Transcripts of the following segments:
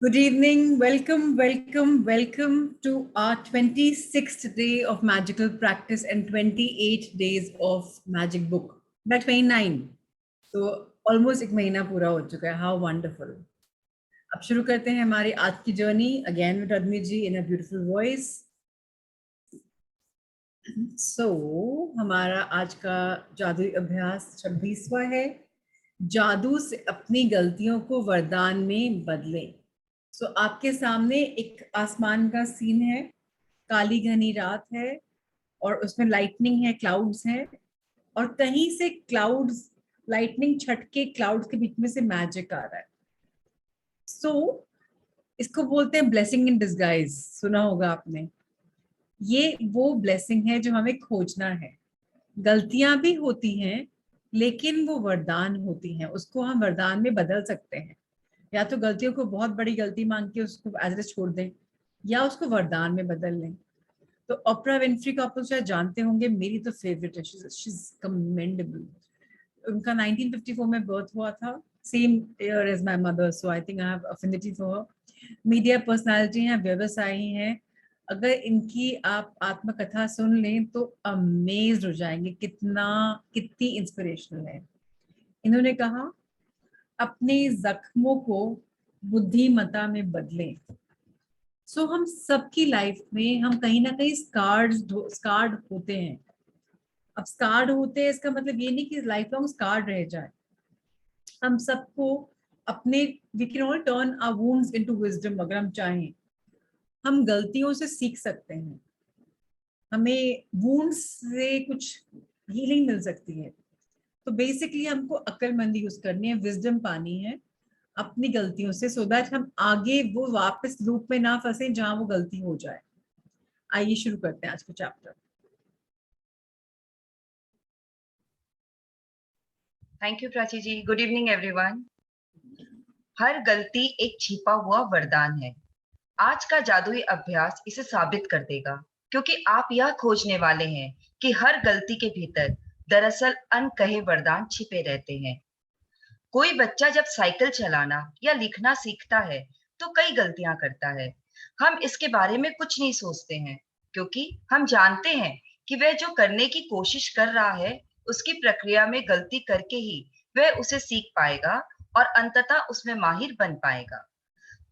Good evening. Welcome to our 26th day of magical practice and 28 days of magic book. By 29. So almost एक महीना पूरा हो चुका है. How wonderful. अब शुरू करते हैं हमारी आज की journey again with Radmi ji in a beautiful voice. So हमारा आज का जादुई अभ्यास 26वां है. जादू से अपनी गलतियों को वरदान में बदलें. सो आपके सामने एक आसमान का सीन है. काली घनी रात है और उसमें लाइटनिंग है, क्लाउड्स हैं और कहीं से क्लाउड्स, लाइटनिंग छटके क्लाउड्स के बीच में से मैजिक आ रहा है. सो इसको बोलते हैं ब्लेसिंग इन डिस्गाइज. सुना होगा आपने. ये वो ब्लेसिंग है जो हमें खोजना है. गलतियां भी होती हैं लेकिन वो वरदान होती हैं. उसको हम वरदान में बदल सकते हैं. या तो गलतियों को बहुत बड़ी गलती मान के उसको एज इट छोड़ दें या उसको वरदान में बदल लें. तो ओपरा विनफ्री को आप लोग शायद जानते होंगे. मेरी तो फेवरेट है. She is commendable. उनका 1954 में बर्थ हुआ था. Same year as my mother. So I think I have affinity for her. Media personality हैं, व्यवसायी हैं. अगर इनकी आप आत्मकथा सुन लें तो अमेज्ड हो जाएंगे कितनी इंस्पिरेशनल है. इन्होंने कहा अपने जख्मों को बुद्धिमता में बदलें. सो हम सबकी लाइफ में हम कहीं ना कहीं स्कार्ड होते हैं. अब स्कार्ड होते हैं इसका मतलब ये नहीं कि लाइफ लॉन्ग स्कार्ड रह जाए. हम सबको अपने we can all turn our wounds into wisdom. अगर हम चाहें हम गलतियों से सीख सकते हैं. हमें वुंड्स से कुछ हीलिंग मिल सकती है. तो बेसिकली हमको अक्लमंदी यूज करनी है, विजडम पानी है अपनी गलतियों से, सो दैट हम आगे वो वापस लूप में ना फंसे जहां वो गलती हो जाए. आइए शुरू करते हैं आज का chapter. Thank you Prachi ji. Good evening everyone. हर गलती एक छिपा हुआ वरदान है. आज का जादुई अभ्यास इसे साबित कर देगा, क्योंकि आप यह खोजने वाले हैं कि हर गलती के भीतर दरअसल अनकहे वरदान छिपे रहते हैं. कोई बच्चा जब साइकिल चलाना या लिखना सीखता है तो कई गलतियां करता है. हम इसके बारे में कुछ नहीं सोचते हैं, क्योंकि हम जानते हैं कि वह जो करने की कोशिश कर रहा है उसकी प्रक्रिया में गलती करके ही वह उसे सीख पाएगा और अंततः उसमें माहिर बन पाएगा.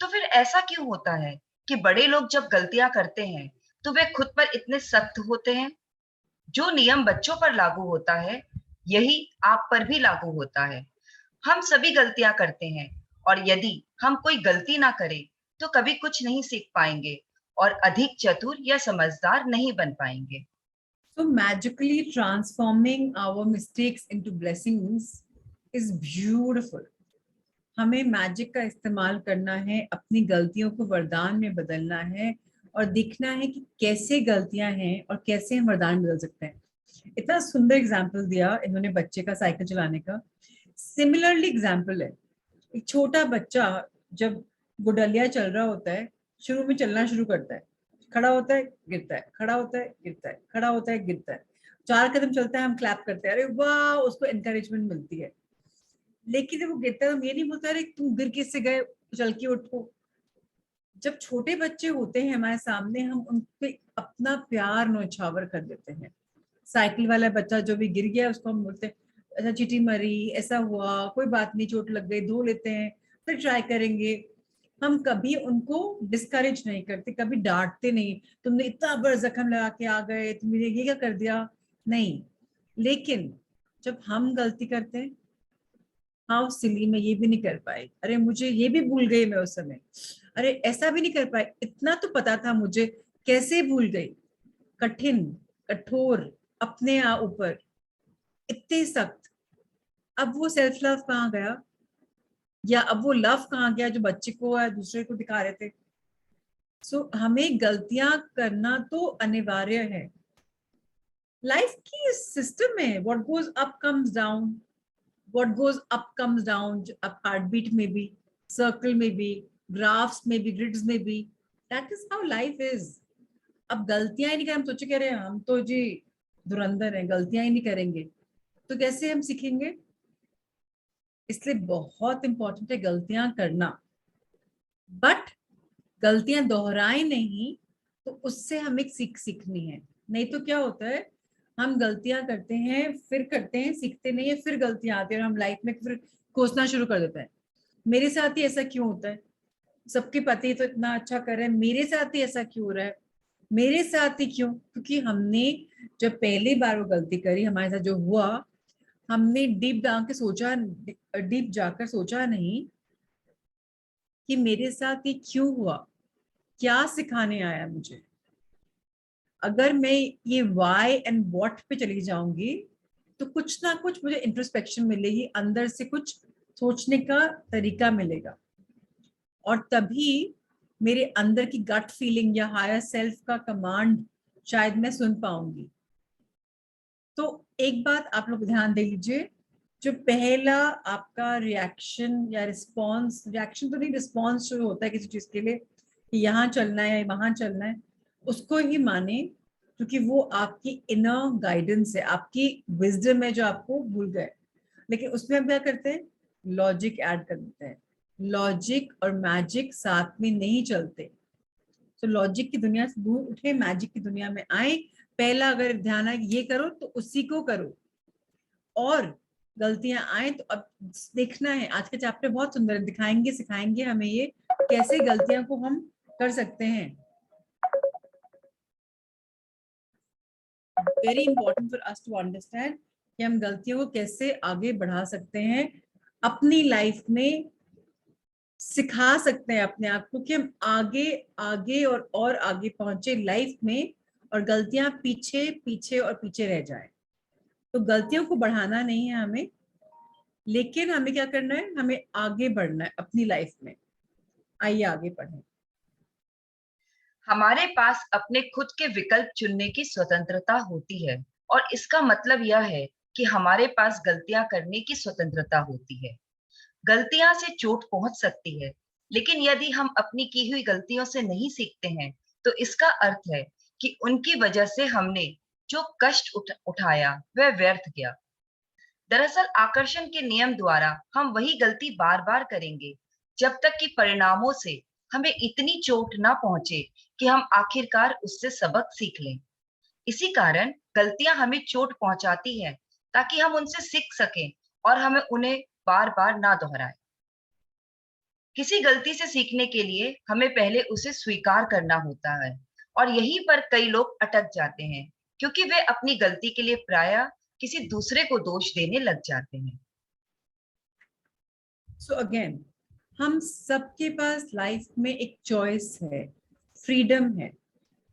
तो फिर ऐसा क्यों होता है कि बड़े लोग जब गलतियां करते हैं तो वे खुद पर इतने सख्त होते हैं? जो नियम बच्चों पर लागू होता है यही आप पर भी लागू होता है. हम सभी गलतियां करते हैं और यदि हम कोई गलती ना करें तो कभी कुछ नहीं सीख पाएंगे और अधिक चतुर या समझदार नहीं बन पाएंगे. So magically transforming our mistakes into blessings is beautiful. हमें मैजिक का इस्तेमाल करना है, अपनी गलतियों को वरदान में बदलना है और देखना है कि कैसे गलतियां हैं और कैसे हम वरदान बदल सकते हैं. इतना सुंदर एग्जाम्पल दिया इन्होंने बच्चे का साइकिल चलाने का. सिमिलरली एग्जाम्पल है एक छोटा बच्चा जब गुडलिया चल रहा होता है, शुरू में चलना शुरू करता है, खड़ा होता है गिरता है, खड़ा होता है गिरता है, खड़ा होता है गिरता है. 4 कदम चलता है, हम क्लैप करते हैं, अरे वाह, उसको एनकरेजमेंट मिलती है. लेकिन जब वो गिरता है हम ये नहीं बोलते अरे तुम गिर किससे गए, चल के उठो. जब छोटे बच्चे होते हैं हमारे सामने हम उन पे अपना प्यार नौछावर कर देते हैं. साइकिल वाला बच्चा जो भी गिर गया उसको हम बोलते हैं अच्छा चीटी मरी, ऐसा हुआ, कोई बात नहीं, चोट लग गई, धो लेते हैं, फिर ट्राई करेंगे. हम कभी उनको डिस्करेज नहीं करते, कभी डांटते नहीं, तुमने इतना बड़ा जख्म लगा के आ गए, तुमने ये क्या कर दिया, नहीं. लेकिन जब हम गलती करते हैं, हाँ सिली में ये भी नहीं कर पाई, अरे मुझे ये भी भूल गई मैं उस समय, अरे ऐसा भी नहीं कर पाई, इतना तो पता था मुझे, कैसे भूल गई. कठिन, कठोर, अपने आप ऊपर इतने सख्त. अब वो सेल्फ लव कहाँ गया, या अब वो लव कहाँ गया जो बच्चे को या दूसरे को दिखा रहे थे. सो हमें गलतियां करना तो अनिवार्य है. लाइफ की सिस्टम है. What goes up comes down, what goes up comes down. अब हार्ट बीट में भी, सर्कल में भी, ग्राफ्स में भी, ग्रिड्स में भी, that is how life is. अब गलतियां ही नहीं करें, हम सोचे कह रहे हैं हम तो जी धुरंधर हैं, गलतियां ही नहीं करेंगे, तो कैसे हम सीखेंगे. इसलिए बहुत इंपॉर्टेंट है गलतियां करना. बट गलतियां दोहराए नहीं, तो उससे हमें सीखनी है। नहीं तो क्या होता है, हम गलतियां करते हैं, फिर करते हैं, सीखते नहीं है, फिर गलतियां आती है और हम लाइफ में फिर कोसना शुरू कर देते हैं। मेरे साथ ही ऐसा क्यों होता है, सबके पति तो इतना अच्छा कर रहे हैं, मेरे साथ ही ऐसा क्यों हो रहा है, मेरे साथ ही क्यों? क्योंकि हमने जब पहली बार वो गलती करी, हमारे साथ जो हुआ, हमने डीप जाकर सोचा नहीं कि मेरे साथ ये क्यों हुआ, क्या सिखाने आया मुझे। अगर मैं ये वाई एंड व्हाट पे चली जाऊंगी, तो कुछ ना कुछ मुझे इंट्रोस्पेक्शन मिलेगी, अंदर से कुछ सोचने का तरीका मिलेगा, और तभी मेरे अंदर की गट फीलिंग या हायर सेल्फ का कमांड शायद मैं सुन पाऊंगी। तो एक बात आप लोग ध्यान दे लीजिए, जो पहला आपका रिएक्शन या रिस्पॉन्स, रिएक्शन तो नहीं, रिस्पॉन्स जो होता है किसी चीज के लिए कि यहाँ चलना है या वहां चलना है, उसको ही माने, क्योंकि वो आपकी इनर गाइडेंस है, आपकी विजडम है जो आपको भूल गए। लेकिन उसमें हम क्या करते हैं, लॉजिक ऐड कर देते हैं। लॉजिक और मैजिक साथ में नहीं चलते। तो लॉजिक की दुनिया से दूर उठे, मैजिक की दुनिया में आए। पहला अगर ध्यान है ये करो तो उसी को करो, और गलतियां आए तो अब देखना है। आज के चैप्टर बहुत सुंदर दिखाएंगे, सिखाएंगे हमें ये कैसे गलतियां को हम कर सकते हैं। Very important for us to understand कि हम गलतियों को कैसे आगे बढ़ा सकते हैं, अपनी लाइफ में सिखा सकते हैं अपने आप को कि हम आगे आगे और आगे पहुंचे लाइफ में, और गलतियां पीछे पीछे और पीछे रह जाएं। तो गलतियों को बढ़ाना नहीं है हमें, लेकिन हमें क्या करना है, हमें आगे बढ़ना है अपनी लाइफ में। आइए आगे पढ़ें। हमारे पास अपने खुद के विकल्प चुनने की स्वतंत्रता होती है, और इसका मतलब यह है कि हमारे पास गलतियां करने की स्वतंत्रता होती है। गलतियां से चोट पहुंच सकती है, लेकिन यदि हम अपनी की हुई गलतियों से नहीं सीखते हैं, तो इसका अर्थ है कि उनकी वजह से हमने जो कष्ट उठाया वह व्यर्थ गया। दरअसल आकर्षण के नियम द्वारा हम वही गलती बार बार करेंगे, जब तक कि परिणामों से हमें इतनी चोट ना पहुंचे कि हम आखिरकार उससे सबक सीख लें। इसी कारण गलतियां हमें चोट पहुंचाती हैं, ताकि हम उनसे सीख सकें और हमें उन्हें बार बार ना दोहराएं। किसी गलती से सीखने के लिए हमें पहले उसे स्वीकार करना होता है, और यहीं पर कई लोग अटक जाते हैं, क्योंकि वे अपनी गलती के लिए प्रायः किसी दूसरे को दोष देने लग जाते हैं। सो अगेन, हम सबके पास लाइफ में एक चॉइस है, फ्रीडम है,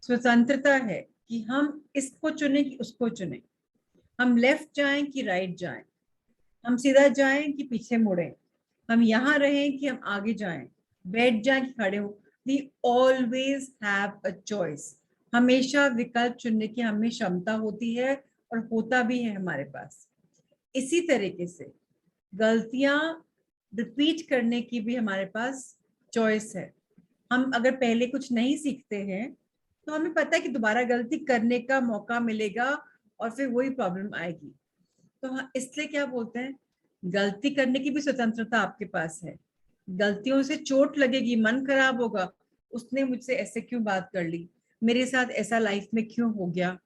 स्वतंत्रता है कि हम इसको चुने कि उसको चुने, हम लेफ्ट जाएं कि राइट जाएं, हम सीधा जाएं कि पीछे मुड़ें, हम यहाँ रहें कि हम आगे जाएं, बैठ जाएं कि खड़े हो। We always have a choice. हमेशा विकल्प चुनने की हमें क्षमता होती है, और होता भी है हमारे पास। इसी तरीके से गलतियां रिपीट करने की भी हमारे पास चॉइस है। हम अगर पहले कुछ नहीं सीखते हैं, तो हमें पता है कि दोबारा गलती करने का मौका मिलेगा, और फिर वही प्रॉब्लम आएगी। तो हाँ, इसलिए क्या बोलते हैं, गलती करने की भी स्वतंत्रता आपके पास है। गलतियों से चोट लगेगी, मन खराब होगा, उसने मुझसे ऐसे क्यों बात कर ली, मेरे साथ ऐसा लाइफ में क्यों हो गया,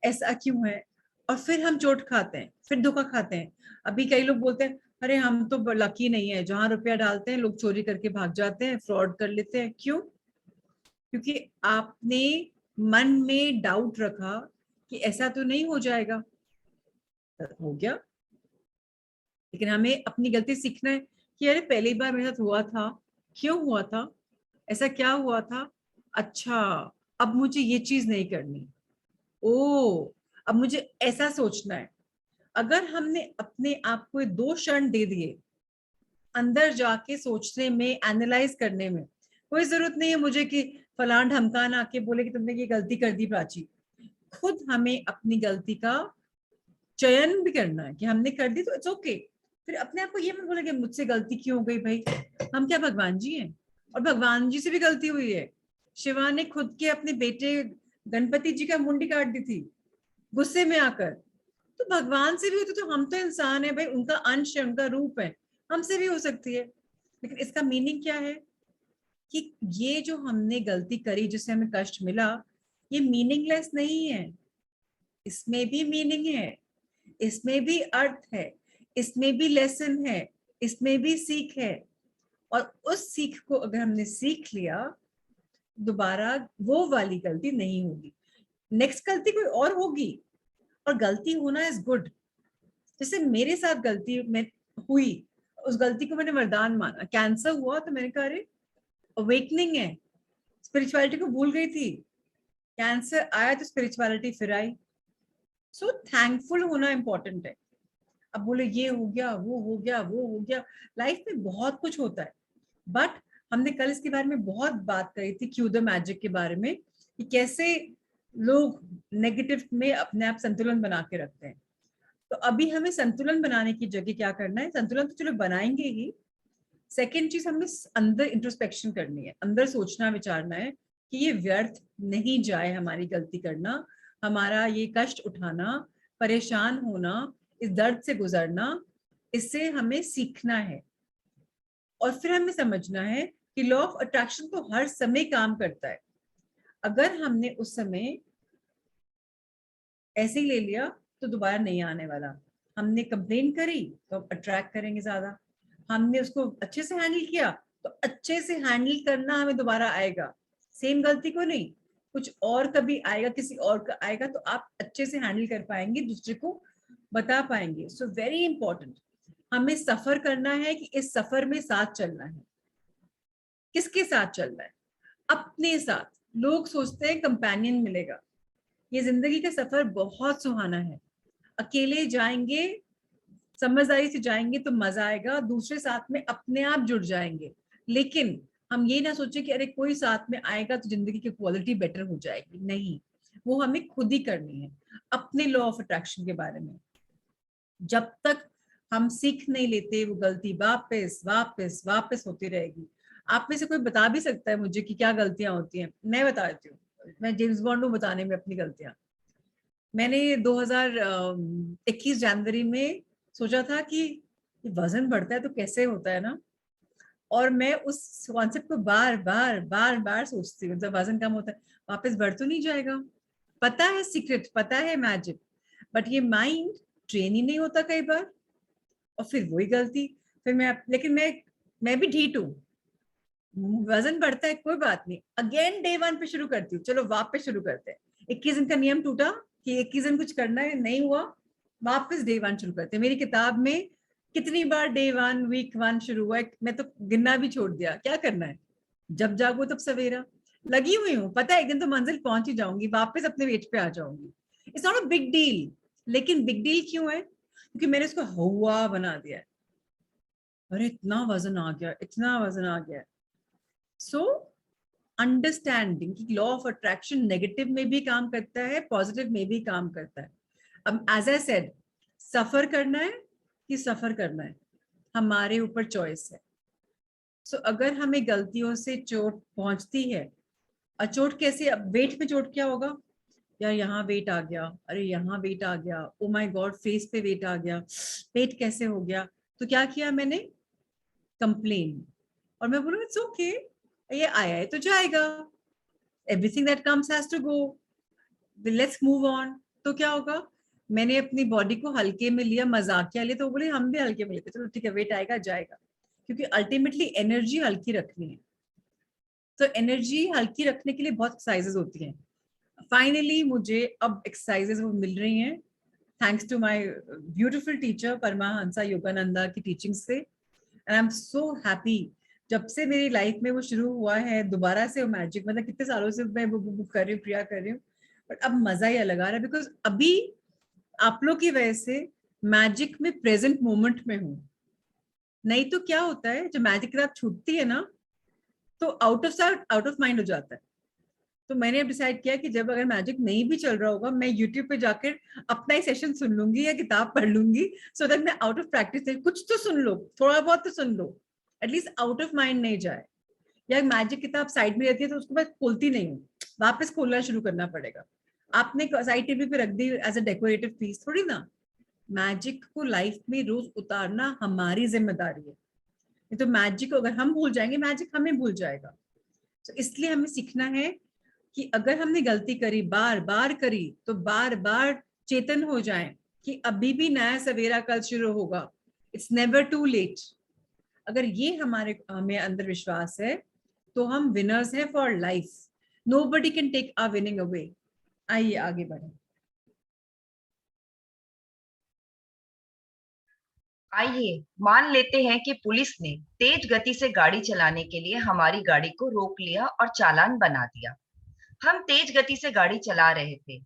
ऐसा क्यों है, और फिर हम चोट खाते हैं, फिर धोखा खाते हैं। अभी कई लोग बोलते हैं, अरे हम तो लकी नहीं है, जहां रुपया डालते हैं लोग चोरी करके भाग जाते हैं, फ्रॉड कर लेते हैं। क्यों? क्योंकि आपने मन में डाउट रखा कि ऐसा तो नहीं हो जाएगा, हो गया। लेकिन हमें अपनी गलती सीखना है कि अरे पहली बार मेरे साथ हुआ था, क्यों हुआ था, ऐसा क्या हुआ था, अच्छा अब मुझे ये चीज नहीं करनी, ओ अब मुझे ऐसा सोचना है। अगर हमने अपने आप को 2 क्षण दे दिए अंदर जाके सोचने में, एनालाइज करने में, कोई जरूरत नहीं है मुझे कि फलान ढमकान आके बोले कि तुमने ये गलती कर दी प्राची। खुद हमें अपनी गलती का चयन भी करना है कि हमने कर दी तो इट्स ओके। फिर अपने आप को ये मत बोले कि मुझसे गलती क्यों हो गई भाई, हम क्या भगवान जी हैं? और भगवान जी से भी गलती हुई है। शिवा ने खुद के अपने बेटे गणपति जी का मुंडी काट दी थी गुस्से में आकर। तो भगवान से भी होती तो हम तो इंसान है भाई, उनका अंश है, उनका रूप है, हमसे भी हो सकती है। लेकिन इसका मीनिंग क्या है? कि ये जो हमने गलती करी जिससे हमें कष्ट मिला, ये मीनिंगलेस नहीं है, इसमें भी मीनिंग है, इसमें भी अर्थ है, इसमें भी लेसन है, इसमें भी सीख है। और उस सीख को अगर हमने सीख लिया, दोबारा वो वाली गलती नहीं होगी, नेक्स्ट गलती कोई और होगी। और गलती होना इज गुड। जैसे मेरे साथ गलती में हुई, उस गलती को मैंने वरदान माना। कैंसर हुआ तो मैंने कहा अरे अवेकनिंग है, स्पिरिचुअलिटी को भूल गई थी, कैंसर आया तो स्पिरिचुअलिटी फिर आई। सो थैंकफुल होना इंपॉर्टेंट है। अब बोले ये हो गया, वो हो गया, वो हो गया, लाइफ में बहुत कुछ होता है। बट हमने कल इसके बारे में बहुत बात करी थी, क्यू द मैजिक के बारे में, कि कैसे लोग नेगेटिव में अपने आप संतुलन बना के रखते हैं। तो अभी हमें संतुलन बनाने की जगह क्या करना है, संतुलन तो चलो बनाएंगे ही, सेकेंड चीज हमें अंदर इंट्रोस्पेक्शन करनी है, अंदर सोचना विचारना है कि ये व्यर्थ नहीं जाए हमारी गलती करना, हमारा ये कष्ट उठाना, परेशान होना, इस दर्द से गुजरना, इससे हमें सीखना है। और फिर हमें समझना है कि लॉ ऑफ अट्रैक्शन तो हर समय काम करता है। अगर हमने उस समय ऐसे ही ले लिया तो दोबारा नहीं आने वाला। हमने कंप्लेन करी तो हम अट्रैक्ट करेंगे ज्यादा, हमने उसको अच्छे से हैंडल किया तो अच्छे से हैंडल करना हमें दोबारा आएगा, सेम गलती को नहीं, कुछ और कभी आएगा, किसी और का आएगा, तो आप अच्छे से हैंडल कर पाएंगे, दूसरे को बता पाएंगे। सो वेरी इंपॉर्टेंट, हमें सफर करना है कि इस सफर में साथ चलना है। किसके साथ चलना है? अपने साथ। लोग सोचते हैं कंपेनियन मिलेगा, ये जिंदगी का सफर बहुत सुहाना है। अकेले जाएंगे, समझदारी से जाएंगे तो मजा आएगा, दूसरे साथ में अपने आप जुड़ जाएंगे। लेकिन हम ये ना सोचे कि अरे कोई साथ में आएगा तो जिंदगी की क्वालिटी बेटर हो जाएगी, नहीं, वो हमें खुद ही करनी है। अपने लॉ ऑफ अट्रैक्शन के बारे में जब तक हम सीख नहीं लेते, वो गलती वापस वापस वापस होती रहेगी। आप में से कोई बता भी सकता है मुझे कि क्या गलतियां होती हैं? मैं बता देती हूँ, मैं जेम्स बॉन्ड हूँ बताने में अपनी गलतियां। मैंने 2021 जनवरी में सोचा था कि वजन बढ़ता है तो कैसे होता है ना, और मैं उस कॉन्सेप्ट को बार बार बार बार सोचती हूँ, जब वजन कम होता है वापस बढ़ तो नहीं जाएगा। पता है सीक्रेट, पता है मैजिक, बट ये माइंड ट्रेन ही नहीं होता कई बार, और फिर वही गलती। फिर लेकिन मैं भी ढीठ हूँ, वजन बढ़ता है कोई बात नहीं, अगेन डे 1 पे शुरू करती हूँ, चलो वापस शुरू करते हैं। 21 दिन का नियम टूटा कि 21 दिन कुछ करना है, नहीं हुआ, वापस डे 1 शुरू करते हैं। मेरी किताब में कितनी बार डे 1 वीक 1 शुरू हुआ है, मैं तो गिनना भी छोड़ दिया। क्या करना है, जब जागो तब सवेरा, लगी हुई हूँ, पता है एक दिन तो मंजिल पहुंच ही जाऊंगी, वापस अपने वेट पे आ जाऊंगी। It's not a big deal. लेकिन बिग डील क्यों है? क्योंकि मैंने इसको हुआ बना दिया है। अरे इतना वजन आ गया, इतना वजन आ गया। सो अंडरस्टैंडिंग कि लॉ ऑफ अट्रैक्शन नेगेटिव में भी काम करता है, पॉजिटिव में भी काम करता है। अब एज आई सेड, सफर करना है कि सफर करना है, हमारे ऊपर चॉइस है। सो अगर हमें गलतियों से चोट पहुंचती है, और चोट कैसे, अब वेट पे चोट क्या होगा, यार यहाँ वेट आ गया, अरे यहाँ वेट आ गया, ओ माय गॉड फेस पे वेट आ गया, पेट कैसे हो गया, तो क्या किया मैंने, कंप्लेन। और मैं बोलूँ इट्स ओके, ये आया है तो जाएगा, everything that comes has to go, let's move on. तो क्या होगा, मैंने अपनी बॉडी को हल्के में लिया, मजाकिया लिया, तो वो बोले हम भी हल्के में लेते, चलो ठीक है वेट आएगा जाएगा, क्योंकि अल्टीमेटली एनर्जी हल्की रखनी है। तो एनर्जी हल्की रखने के लिए बहुत एक्सरसाइजेस होती हैं। फाइनली मुझे अब एक्सरसाइजेस वो मिल रही हैं, thanks to my beautiful teacher Paramahansa Yogananda की टीचिंग से, and I am so happy. जब से मेरी लाइफ में वो शुरू हुआ है दोबारा से वो मैजिक, मतलब कितने सालों से मैं वो कर रही हूँ, क्रिया कर रही हूँ, बट अब मजा ही अलग आ रहा है, बिकॉज अभी आप लोग की वजह से मैजिक में प्रेजेंट मोमेंट में हूँ। नहीं तो क्या होता है, जब मैजिक की रात छूटती है ना, तो out of sight out of mind हो जाता है। तो मैंने डिसाइड किया कि जब अगर मैजिक नहीं भी चल रहा होगा, मैं यूट्यूब पे जाकर अपना ही सेशन सुन लूंगी या किताब पढ़ लूंगी, सो दैट मैं आउट ऑफ प्रैक्टिस, कुछ तो सुन लो, थोड़ा बहुत तो सुन लो, एटलीस्ट आउट ऑफ माइंड नहीं जाए। या मैजिक किताब साइड में रहती है तो उसको मैं खोलती नहीं हूँ, वापस खोलना शुरू करना पड़ेगा। आपने साइड टेबल पे रख दी एज अ डेकोरेटिव पीस थोड़ी ना, मैजिक को लाइफ में रोज उतारना हमारी जिम्मेदारी है। नहीं तो मैजिक को अगर हम भूल जाएंगे, मैजिक हमें भूल जाएगा। तो इसलिए हमें सीखना है कि अगर हमने गलती करी, बार बार करी, तो बार बार चेतन हो जाएं कि अभी भी नया सवेरा कल शुरू होगा। It's never too late. अगर ये हमें अंदर विश्वास है तो हम विनर्स हैं for life. Nobody can take our winning away. आइए आगे बढ़े। आइए मान लेते हैं कि पुलिस ने तेज गति से गाड़ी चलाने के लिए हमारी गाड़ी को रोक लिया और चालान बना दिया। हम तेज गति से गाड़ी चला रहे थे।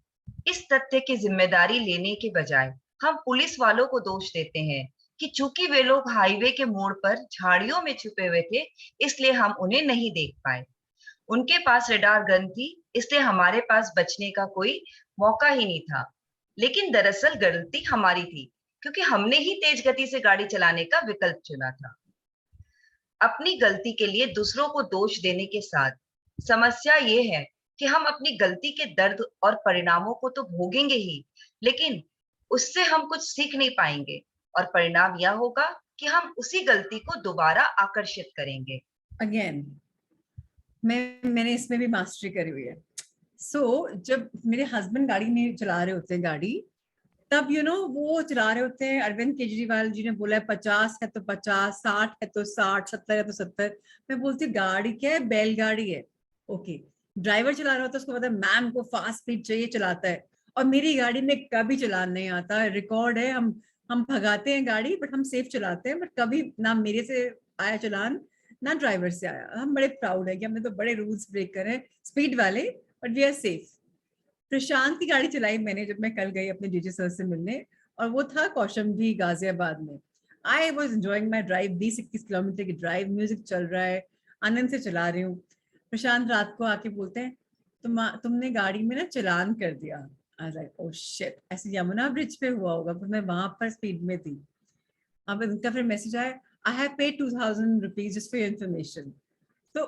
इस तथ्य की जिम्मेदारी लेने के बजाय हम पुलिस वालों को दोष देते हैं कि चूंकि वे लोग हाईवे के मोड़ पर झाड़ियों में छुपे हुए थे, इसलिए हम उन्हें नहीं देख पाए। उनके पास रडार गन थी, इसलिए हमारे पास बचने का कोई मौका ही नहीं था। लेकिन दरअसल गलती हमारी थी, क्योंकि हमने ही तेज गति से गाड़ी चलाने का विकल्प चुना था। अपनी गलती के लिए दूसरों को दोष देने के साथ समस्या ये है कि हम अपनी गलती के दर्द और परिणामों को तो भोगेंगे ही, लेकिन उससे हम कुछ सीख नहीं पाएंगे और परिणाम यह होगा कि हम उसी गलती को दोबारा आकर्षित करेंगे। अगेन मैंने इसमें भी मास्टरी करी हुई है। जब मेरे हस्बैंड गाड़ी में चला रहे होते हैं गाड़ी, तब वो चला रहे होते हैं, अरविंद केजरीवाल जी ने बोला है 50 है तो 50, 60 है तो 60, 70 है तो 70। मैं बोलती हूँ गाड़ी क्या है, बैलगाड़ी है। ओके, ड्राइवर चला रहा होता है, उसको पता है मैम को फास्ट स्पीड चाहिए, चलाता है। और मेरी गाड़ी में कभी चलान नहीं आता, रिकॉर्ड है। हम भगाते हैं गाड़ी, बट हम सेफ चलाते हैं। बट कभी ना मेरे से आया चलान, ना ड्राइवर से आया। हम बड़े प्राउड है कि हमने तो बड़े रूल्स ब्रेक करे स्पीड वाले, बट वी आर सेफ। प्रशांत की गाड़ी चलाई मैंने जब मैं कल गई अपने जीजी सर से मिलने, और वो था कौशंबी गाजियाबाद में। I was enjoying my drive, 20-21 kilometre की ड्राइव, म्यूजिक चल रहा है, आनंद से चला रही हूँ। प्रशांत रात को आके बोलते हैं, तुमने गाड़ी में ना चलान कर दिया। I was like oh shit, ऐसे यमुना ब्रिज पे हुआ होगा, पर मैं वहां पर स्पीड में थी। अब उनका फिर मैसेज आया, I have paid 2000 rupees just for your information. तो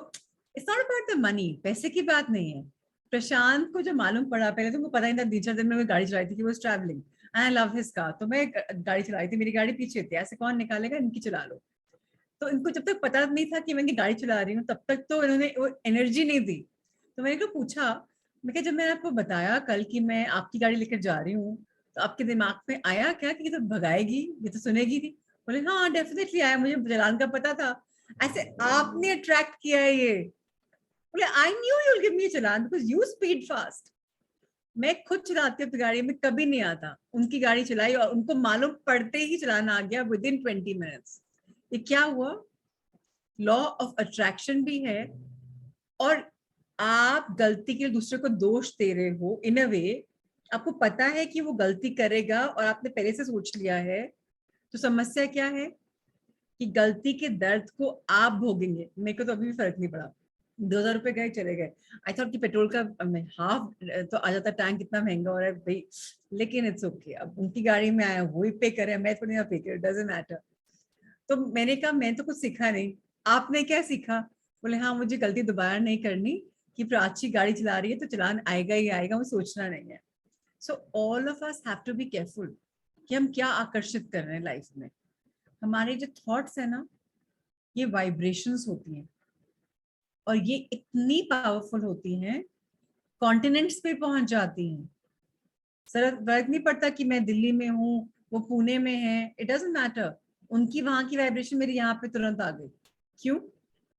it's not about the money, पैसे की बात नहीं है। प्रशांत को जो मालूम पड़ा, पहले तो मुझे पता नहीं था, 3-4 दिन में मैं गाड़ी चलाई थी कि वो travelling, I love his car. तो मैं गाड़ी चलाई थी, मेरी गाड़ी पीछे थी, ऐसे कौन निकालेगा, इनकी चला लो। तो इनको जब तक पता नहीं था कि मैं इनकी गाड़ी चला रही हूँ, तब तक तो इन्होंने वो एनर्जी नहीं दी। तो मैंने इनको पूछा, मैं जब मैंने आपको बताया कल कि मैं आपकी गाड़ी लेकर जा रही हूँ, तो आपके दिमाग में आया क्या कि ये तो भगाएगी, ये तो सुनेगी थी? बोले हाँ डेफिनेटली आया, मुझे चलान का पता था। ऐसे आपने अट्रैक्ट किया है ये। बोले I knew you will give me challan because you speed fast. मैं खुद चलाती हूँ गाड़ी में, कभी नहीं आता। उनकी गाड़ी चलाई और उनको मालूम पड़ते ही चलाना आ गया विद इन 20 मिनट्स। ये क्या हुआ? लॉ ऑफ अट्रैक्शन भी है, और आप गलती के लिए दूसरे को दोष दे रहे हो इन अ वे। आपको पता है कि वो गलती करेगा और आपने पहले से सोच लिया है। तो समस्या क्या है कि गलती के दर्द को आप भोगेंगे। मेरे को तो अभी भी फर्क नहीं पड़ा, 2000 रुपए गए चले गए। आई थॉट कि पेट्रोल का हाफ तो आ जाता, टैंक कितना महंगा हो रहा है भाई। लेकिन इट्स ओके, अब उनकी गाड़ी में आया, वो ही पे करे, मैं थोड़ी ना पे करे, डजंट मैटर। तो मैंने कहा मैं तो कुछ सीखा नहीं, आपने क्या सीखा? बोले हाँ मुझे गलती दोबारा नहीं करनी, कि प्राची गाड़ी चला रही है तो चलान आएगा ही आएगा, वो सोचना नहीं है। So all of us have to be careful कि हम क्या आकर्षित कर रहे हैं लाइफ में। हमारे जो थॉट्स है ना, ये वाइब्रेशंस होती हैं, और ये इतनी पावरफुल होती हैं, कॉन्टिनेंट्स पे पहुंच जाती हैं। सर फर्क नहीं पड़ता कि मैं दिल्ली में हूँ, वो पुणे में है, इट डजंट मैटर। उनकी वहां की वाइब्रेशन मेरी यहाँ पे तुरंत आ गई। क्यों?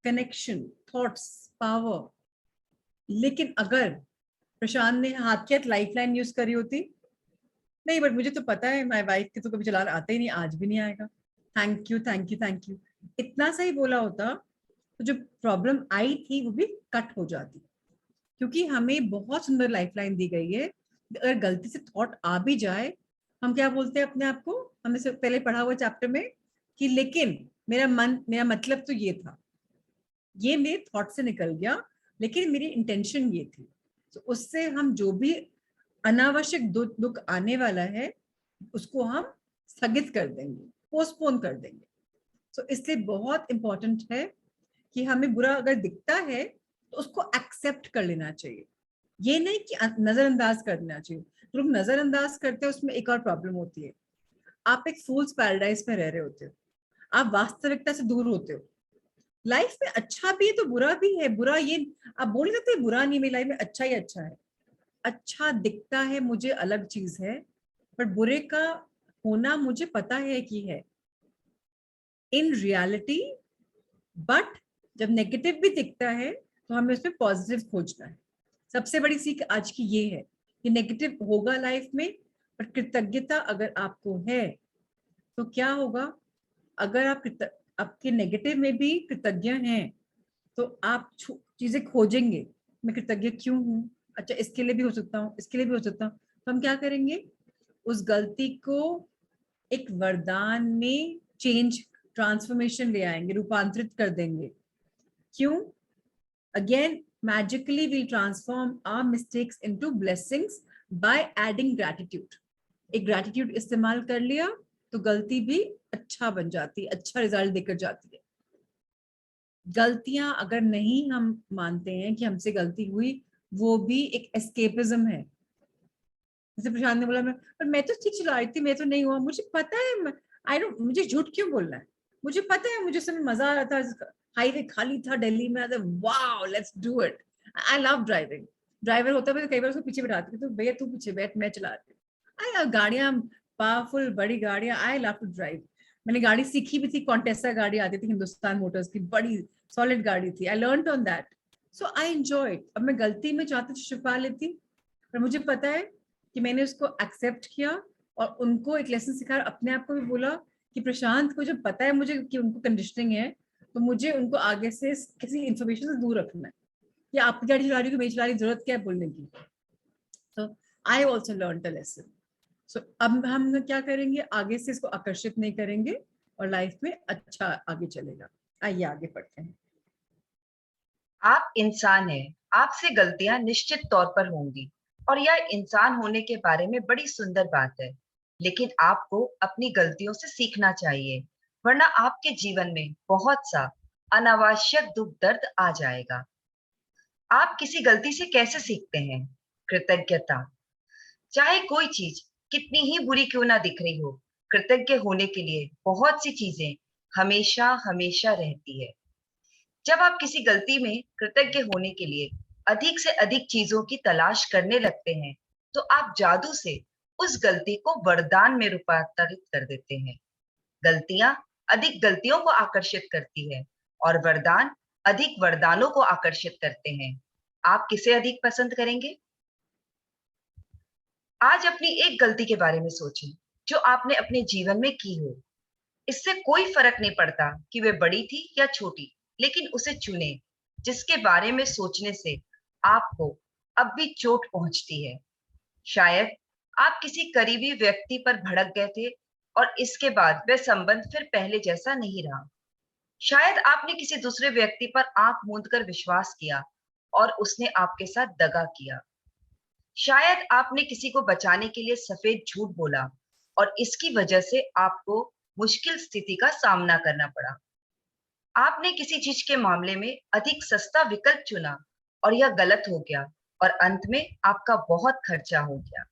Connection, thoughts, power. लेकिन अगर प्रशांत ने हाथ की लाइफ लाइन यूज करी होती, नहीं बट मुझे तो पता है माय वाइफ के तो कभी चलान आता ही नहीं, आज भी नहीं आएगा, thank you thank you thank you, इतना सही बोला होता, तो जो प्रॉब्लम आई थी वो भी कट हो जाती। क्योंकि हमें बहुत सुंदर लाइफलाइन दी गई है। अगर गलती से थॉट आ भी जाए, हम क्या बोलते हैं अपने आप को, हमने से पहले पढ़ा हुआ चैप्टर में, कि लेकिन मेरा मतलब तो ये था, ये मेरे थॉट से निकल गया, लेकिन मेरी इंटेंशन ये थी। तो उससे हम जो भी अनावश्यक दुख आने वाला है, उसको हम स्थगित कर देंगे, पोस्टपोन कर देंगे। तो इसलिए बहुत इंपॉर्टेंट है कि हमें बुरा अगर दिखता है तो उसको एक्सेप्ट कर लेना चाहिए, ये नहीं कि नजरअंदाज कर देना चाहिए। लोग नजरअंदाज करते हैं, उसमें एक और प्रॉब्लम होती है। आप एक फूल्स पैराडाइज में रह रहे होते हो, आप वास्तविकता से दूर होते हो, लाइफ में अच्छा भी है तो बुरा भी है। बुरा ये आप बोल सकते हैं बुरा नहीं, मेरी लाइफ में अच्छा ही अच्छा है। अच्छा दिखता है मुझे अलग चीज है, पर बुरे का होना मुझे पता है कि है इन रियलिटी। बट जब नेगेटिव भी दिखता है तो हमें उसमें पॉजिटिव खोजना है। सबसे बड़ी सीख आज की ये है कि नेगेटिव होगा लाइफ में, पर कृतज्ञता अगर आपको है तो क्या होगा, अगर आप आपके नेगेटिव में भी कृतज्ञ हैं तो आप चीजें खोजेंगे, मैं कृतज्ञ क्यों हूँ, अच्छा इसके लिए भी हो सकता हूँ, इसके लिए भी हो सकता हूँ। तो हम क्या करेंगे, उस गलती को एक वरदान में चेंज, ट्रांसफॉर्मेशन ले आएंगे, रूपांतरित कर देंगे। क्यों? Again magically we transform our mistakes into blessings by adding gratitude. एक ग्रैटिट्यूड इस्तेमाल कर लिया तो गलती भी अच्छा बन जाती है, अच्छा रिजल्ट देकर जाती है। गलतियां अगर नहीं हम मानते हैं कि हमसे गलती हुई, वो भी एक एस्केपिज्म है। जैसे प्रशांत ने बोला मैं, पर मैं तो ठीक चला रही थी, मैं तो नहीं हुआ, मुझे पता है, आई डोंट, मुझे झूठ क्यों बोलना है, मुझे पता है, मुझे समय मजा आ रहा था, हाईवे खाली था दिल्ली में, wow let's do it. I love driving. Driver होता है तो कई बार उसको पीछे बैठाती हूँ, तो भैया तू पीछे बैठ, मैं चला रही हूँ। आई गाड़ियां पावरफुल बड़ी गाड़ियां, आई लव टू ड्राइव। मैंने गाड़ी सीखी भी थी, कॉन्टेसा गाड़ी आती थी हिंदुस्तान मोटर्स की, बड़ी सॉलिड गाड़ी थी, I learn on that. So I enjoy. अब मैं गलती में चाहती तो छुपा लेती, पर मुझे पता है कि मैंने उसको एक्सेप्ट किया और उनको एक लेसन सिखाया, अपने आप को भी बोला कि प्रशांत को जब पता है मुझे कि उनको कंडीशनिंग है, तो मुझे उनको आगे से किसी इंफॉर्मेशन से दूर रखना है कि आपकी गाड़ी चला रही हो, मेरी चला रही, जरूरत क्या है बोलने की। तो I also learn the lesson. So अब हम क्या करेंगे, आगे से इसको आकर्षित नहीं करेंगे और लाइफ में अच्छा आगे चलेगा। आइए आगे पढ़ते हैं। आप इंसान हैं, आपसे गलतियां निश्चित तौर पर होंगी और यह इंसान होने के बारे में बड़ी सुंदर बात है। लेकिन आपको अपनी गलतियों से सीखना चाहिए, वरना आपके जीवन में बहुत सा अनावश्यक दुख दर्द आ जाएगा। आप किसी गलती से कैसे सीखते हैं? कृतज्ञता। चाहे कोई चीज कितनी ही बुरी क्यों ना दिख रही हो, कृतज्ञ होने के लिए बहुत सी चीजें हमेशा हमेशा रहती है। जब आप किसी गलती में कृतज्ञ होने के लिए अधिक से अधिक चीजों की तलाश करने लगते हैं, तो आप जादू से उस गलती को वरदान में रूपांतरित कर देते हैं। गलतियां अधिक गलतियों को आकर्षित करती है और वरदान अधिक वरदानों को आकर्षित करते हैं। आप किसे अधिक पसंद करेंगे? आज अपनी एक गलती के बारे में सोचें जो आपने अपने जीवन में की हो। इससे कोई फर्क नहीं पड़ता कि वे बड़ी थी या छोटी, लेकिन उसे चुने जिसके बारे में सोचने से आपको अब भी चोट पहुंचती है। शायद आप किसी करीबी व्यक्ति पर भड़क गए थे और इसके बाद वह संबंध फिर पहले जैसा नहीं रहा। शायद आपने किसी दूसरे व्यक्ति पर आंख मूंद कर विश्वास किया और उसने आपके साथ दगा किया। शायद आपने किसी को बचाने के लिए सफेद झूठ बोला और इसकी वजह से आपको मुश्किल स्थिति का सामना करना पड़ा। आपने किसी चीज के मामले में अधिक सस्ता विकल्प चुना और यह गलत हो गया और अंत में आपका बहुत खर्चा हो गया।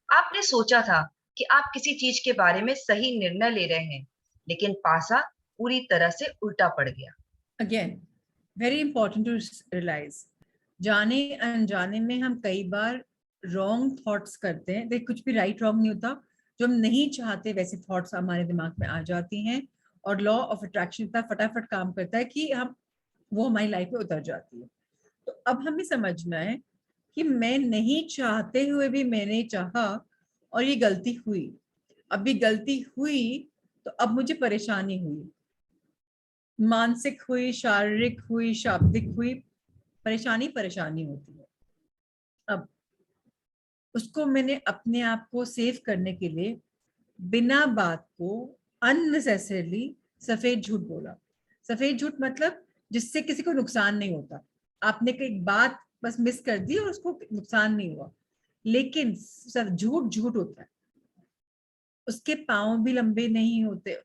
आपने सोचा था कि आप किसी चीज के बारे में सही निर्णय ले रहे हैं, लेकिन पासा पूरी तरह से उल्टा पड़ गया। Again very important to realise, जाने अनजाने में हम कई बार रॉन्ग थॉट्स करते हैं। देख कुछ भी राइट रॉन्ग नहीं होता, जो हम नहीं चाहते वैसे थॉट्स हमारे दिमाग में आ जाती हैं और लॉ ऑफ अट्रैक्शन इतना फटाफट काम करता है कि हम वो हमारी लाइफ में उतर जाती है। तो अब हमें समझना है कि मैं नहीं चाहते हुए भी मैंने चाहा और ये गलती हुई। अभी गलती हुई तो अब मुझे परेशानी हुई, मानसिक हुई, शारीरिक हुई, शाब्दिक हुई, परेशानी परेशानी होती है। अब उसको मैंने अपने आप को सेव करने के लिए बिना बात को अननेसेसरली सफेद झूठ बोला। सफेद झूठ मतलब जिससे किसी को नुकसान नहीं होता, आपने एक बात बस मिस कर दी और उसको नुकसान नहीं हुआ, लेकिन सब झूठ झूठ होता है, उसके पांव भी लंबे नहीं होते,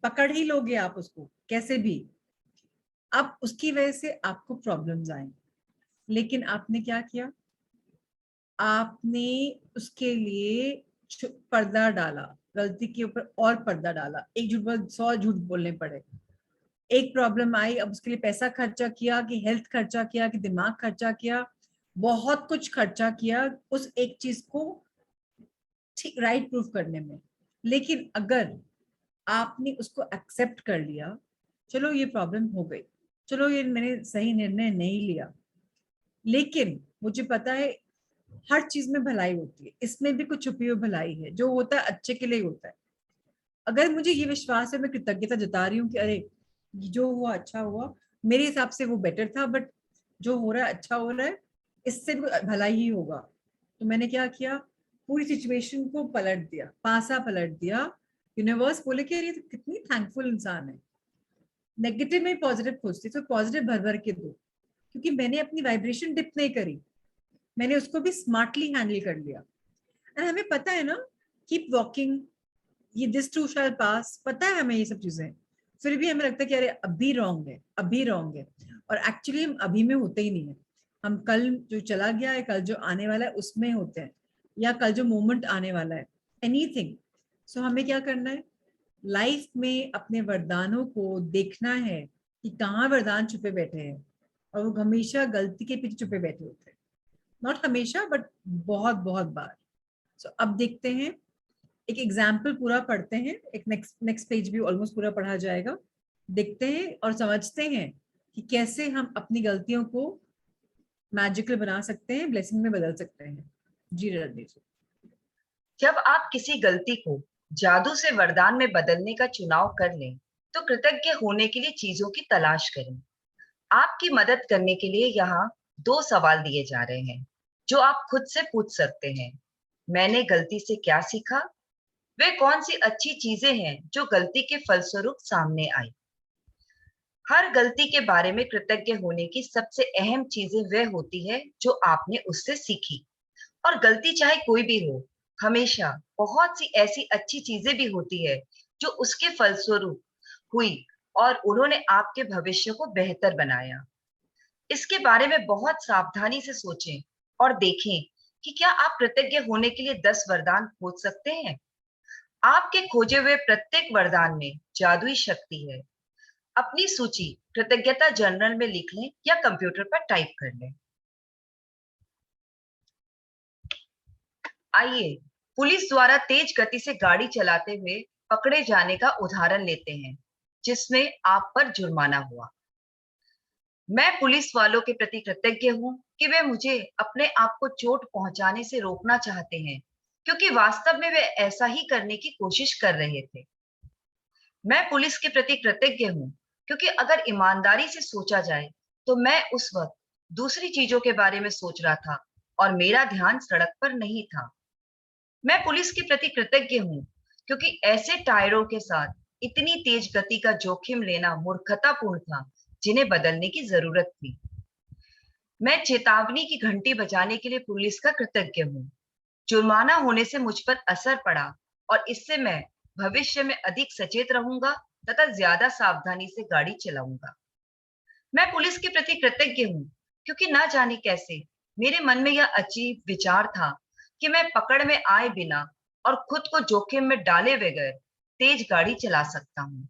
पकड़ ही लोगे आप उसको कैसे भी। अब उसकी वजह से आपको प्रॉब्लम्स आए, लेकिन आपने क्या किया, आपने उसके लिए पर्दा डाला, गलती के ऊपर और पर्दा डाला, एक झूठ बोल 100 झूठ बोलने पड़े। एक प्रॉब्लम आई, अब उसके लिए पैसा खर्चा किया, कि हेल्थ खर्चा किया, कि दिमाग खर्चा किया, बहुत कुछ खर्चा किया उस एक चीज को ठीक राइट प्रूफ करने में। लेकिन अगर आपने उसको एक्सेप्ट कर लिया, चलो ये प्रॉब्लम हो गई, चलो ये मैंने सही निर्णय नहीं लिया, लेकिन मुझे पता है हर चीज में भलाई होती है, इसमें भी कुछ छुपी हुई भलाई है, जो होता है अच्छे के लिए होता है। अगर मुझे ये विश्वास है, मैं कृतज्ञता जता रही हूँ कि अरे जो हुआ अच्छा हुआ, मेरे हिसाब से वो बेटर था, बट जो हो रहा है अच्छा हो रहा है, इससे भी भलाई ही होगा। तो मैंने क्या किया, पूरी सिचुएशन को पलट दिया, पासा पलट दिया। यूनिवर्स बोले कि ये तो कितनी थैंकफुल इंसान है, नेगेटिव में पॉजिटिव खोजती, तो पॉजिटिव भर भर के दो, क्योंकि मैंने अपनी वाइब्रेशन डिप नहीं करी, मैंने उसको भी स्मार्टली हैंडल कर लिया। एंड हमें पता है ना, कीप वॉकिंग, ये दिस टू शैल पास, पता है हमें ये सब चीजें, फिर भी हमें लगता है कि अरे अभी रॉन्ग है, अभी रॉन्ग है। और एक्चुअली हम अभी में होते ही नहीं है, हम कल जो चला गया है, कल जो आने वाला है उसमें होते हैं, या कल जो मोमेंट आने वाला है, एनीथिंग। सो हमें क्या करना है, लाइफ में अपने वरदानों को देखना है कि कहाँ वरदान छुपे बैठे हैं, और वो हमेशा गलती के पीछे छुपे बैठे होते हैं, नॉट हमेशा बट बहुत बहुत बार। सो अब देखते हैं, एक एग्जाम्पल पूरा पढ़ते हैं, एक नेक्स्ट नेक्स्ट पेज भी ऑलमोस्ट पूरा पढ़ा जाएगा, देखते हैं और समझते हैं कि कैसे हम अपनी गलतियों को मैजिकल बना सकते हैं, ब्लेसिंग में बदल सकते हैं। जी रणदीप जी। जब आप किसी गलती को जादू से वरदान में बदलने का चुनाव कर लें, तो कृतज्ञ होने के लिए चीजों की तलाश करें। आपकी मदद करने के लिए यहाँ 2 सवाल दिए जा रहे हैं, जो आप खुद से पूछ सकते हैं। मैंने गलती से क्या सीखा? वे कौन सी अच्छी चीजें हैं जो गलती के फलस्वरूप सामने आई? हर गलती के बारे में कृतज्ञ होने की सबसे अहम चीजें वह होती है जो आपने उससे सीखी। और गलती चाहे कोई भी हो, हमेशा बहुत सी ऐसी अच्छी चीजें भी होती है जो उसके फलस्वरूप हुई और उन्होंने आपके भविष्य को बेहतर बनाया। इसके बारे में बहुत सावधानी से सोचें और देखें कि क्या आप कृतज्ञ होने के लिए 10 वरदान खोज सकते हैं। आपके खोजे हुए प्रत्येक वरदान में जादुई शक्ति है। अपनी सूची कृतज्ञता जर्नल में लिख लें या कंप्यूटर पर टाइप कर लें। आइए पुलिस द्वारा तेज गति से गाड़ी चलाते हुए पकड़े जाने का उदाहरण लेते हैं, जिसमें आप पर जुर्माना हुआ। मैं पुलिस वालों के प्रति कृतज्ञ हूँ कि वे मुझे अपने आप को चोट पहुंचाने से रोकना चाहते हैं, क्योंकि वास्तव में वे ऐसा ही करने की कोशिश कर रहे थे। मैं पुलिस के प्रति कृतज्ञ हूँ क्योंकि अगर ईमानदारी से सोचा जाए तो मैं उस वक्त दूसरी चीजों के बारे में सोच रहा था और मेरा ध्यान सड़क पर नहीं था। मैं पुलिस के प्रति कृतज्ञ हूँ क्योंकि ऐसे टायरों के साथ इतनी तेज गति का जोखिम लेना मूर्खतापूर्ण था, जिन्हें बदलने की जरूरत थी। मैं चेतावनी की घंटी बजाने के लिए पुलिस का कृतज्ञ हूँ। जुर्माना होने से मुझ पर असर पड़ा और इससे मैं भविष्य में अधिक सचेत रहूंगा तथा ज्यादा सावधानी से गाड़ी चलाऊंगा। मैं पुलिस के प्रति कृतज्ञ हूँ क्योंकि ना जाने कैसे मेरे मन में यह अजीब विचार था कि मैं पकड़ में आए बिना और खुद को जोखिम में डाले बगैर तेज गाड़ी चला सकता हूँ।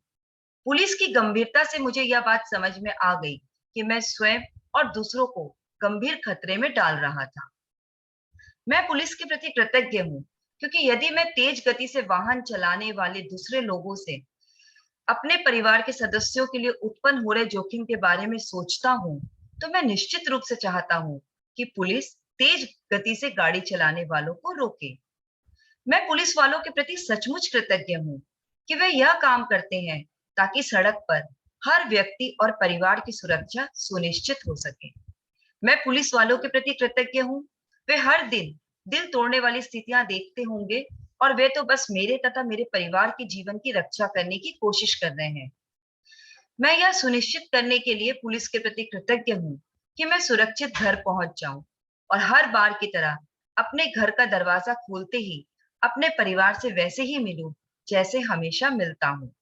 पुलिस की गंभीरता से मुझे यह बात समझ में आ गई कि मैं स्वयं और दूसरों को गंभीर खतरे में डाल रहा था। मैं पुलिस के प्रति कृतज्ञ हूँ क्योंकि यदि मैं तेज गति से वाहन चलाने वाले दूसरे लोगों से अपने परिवार के सदस्यों के लिए उत्पन्न हो रहे जोखिम के बारे में सोचता हूँ, तो मैं निश्चित रूप से चाहता हूँ कि पुलिस तेज गति से गाड़ी चलाने वालों को रोके। मैं पुलिस वालों के प्रति सचमुच कृतज्ञ हूँ कि वे यह काम करते हैं ताकि सड़क पर हर व्यक्ति और परिवार की सुरक्षा सुनिश्चित हो सके। मैं पुलिस वालों के प्रति कृतज्ञ हूँ। वे हर दिन दिल तोड़ने वाली स्थितियां देखते होंगे और वे तो बस मेरे तथा मेरे परिवार के जीवन की रक्षा करने की कोशिश कर रहे हैं। मैं यह सुनिश्चित करने के लिए पुलिस के प्रति कृतज्ञ हूँ कि मैं सुरक्षित घर पहुंच जाऊं और हर बार की तरह अपने घर का दरवाजा खोलते ही अपने परिवार से वैसे ही मिलूं जैसे हमेशा मिलता हूँ।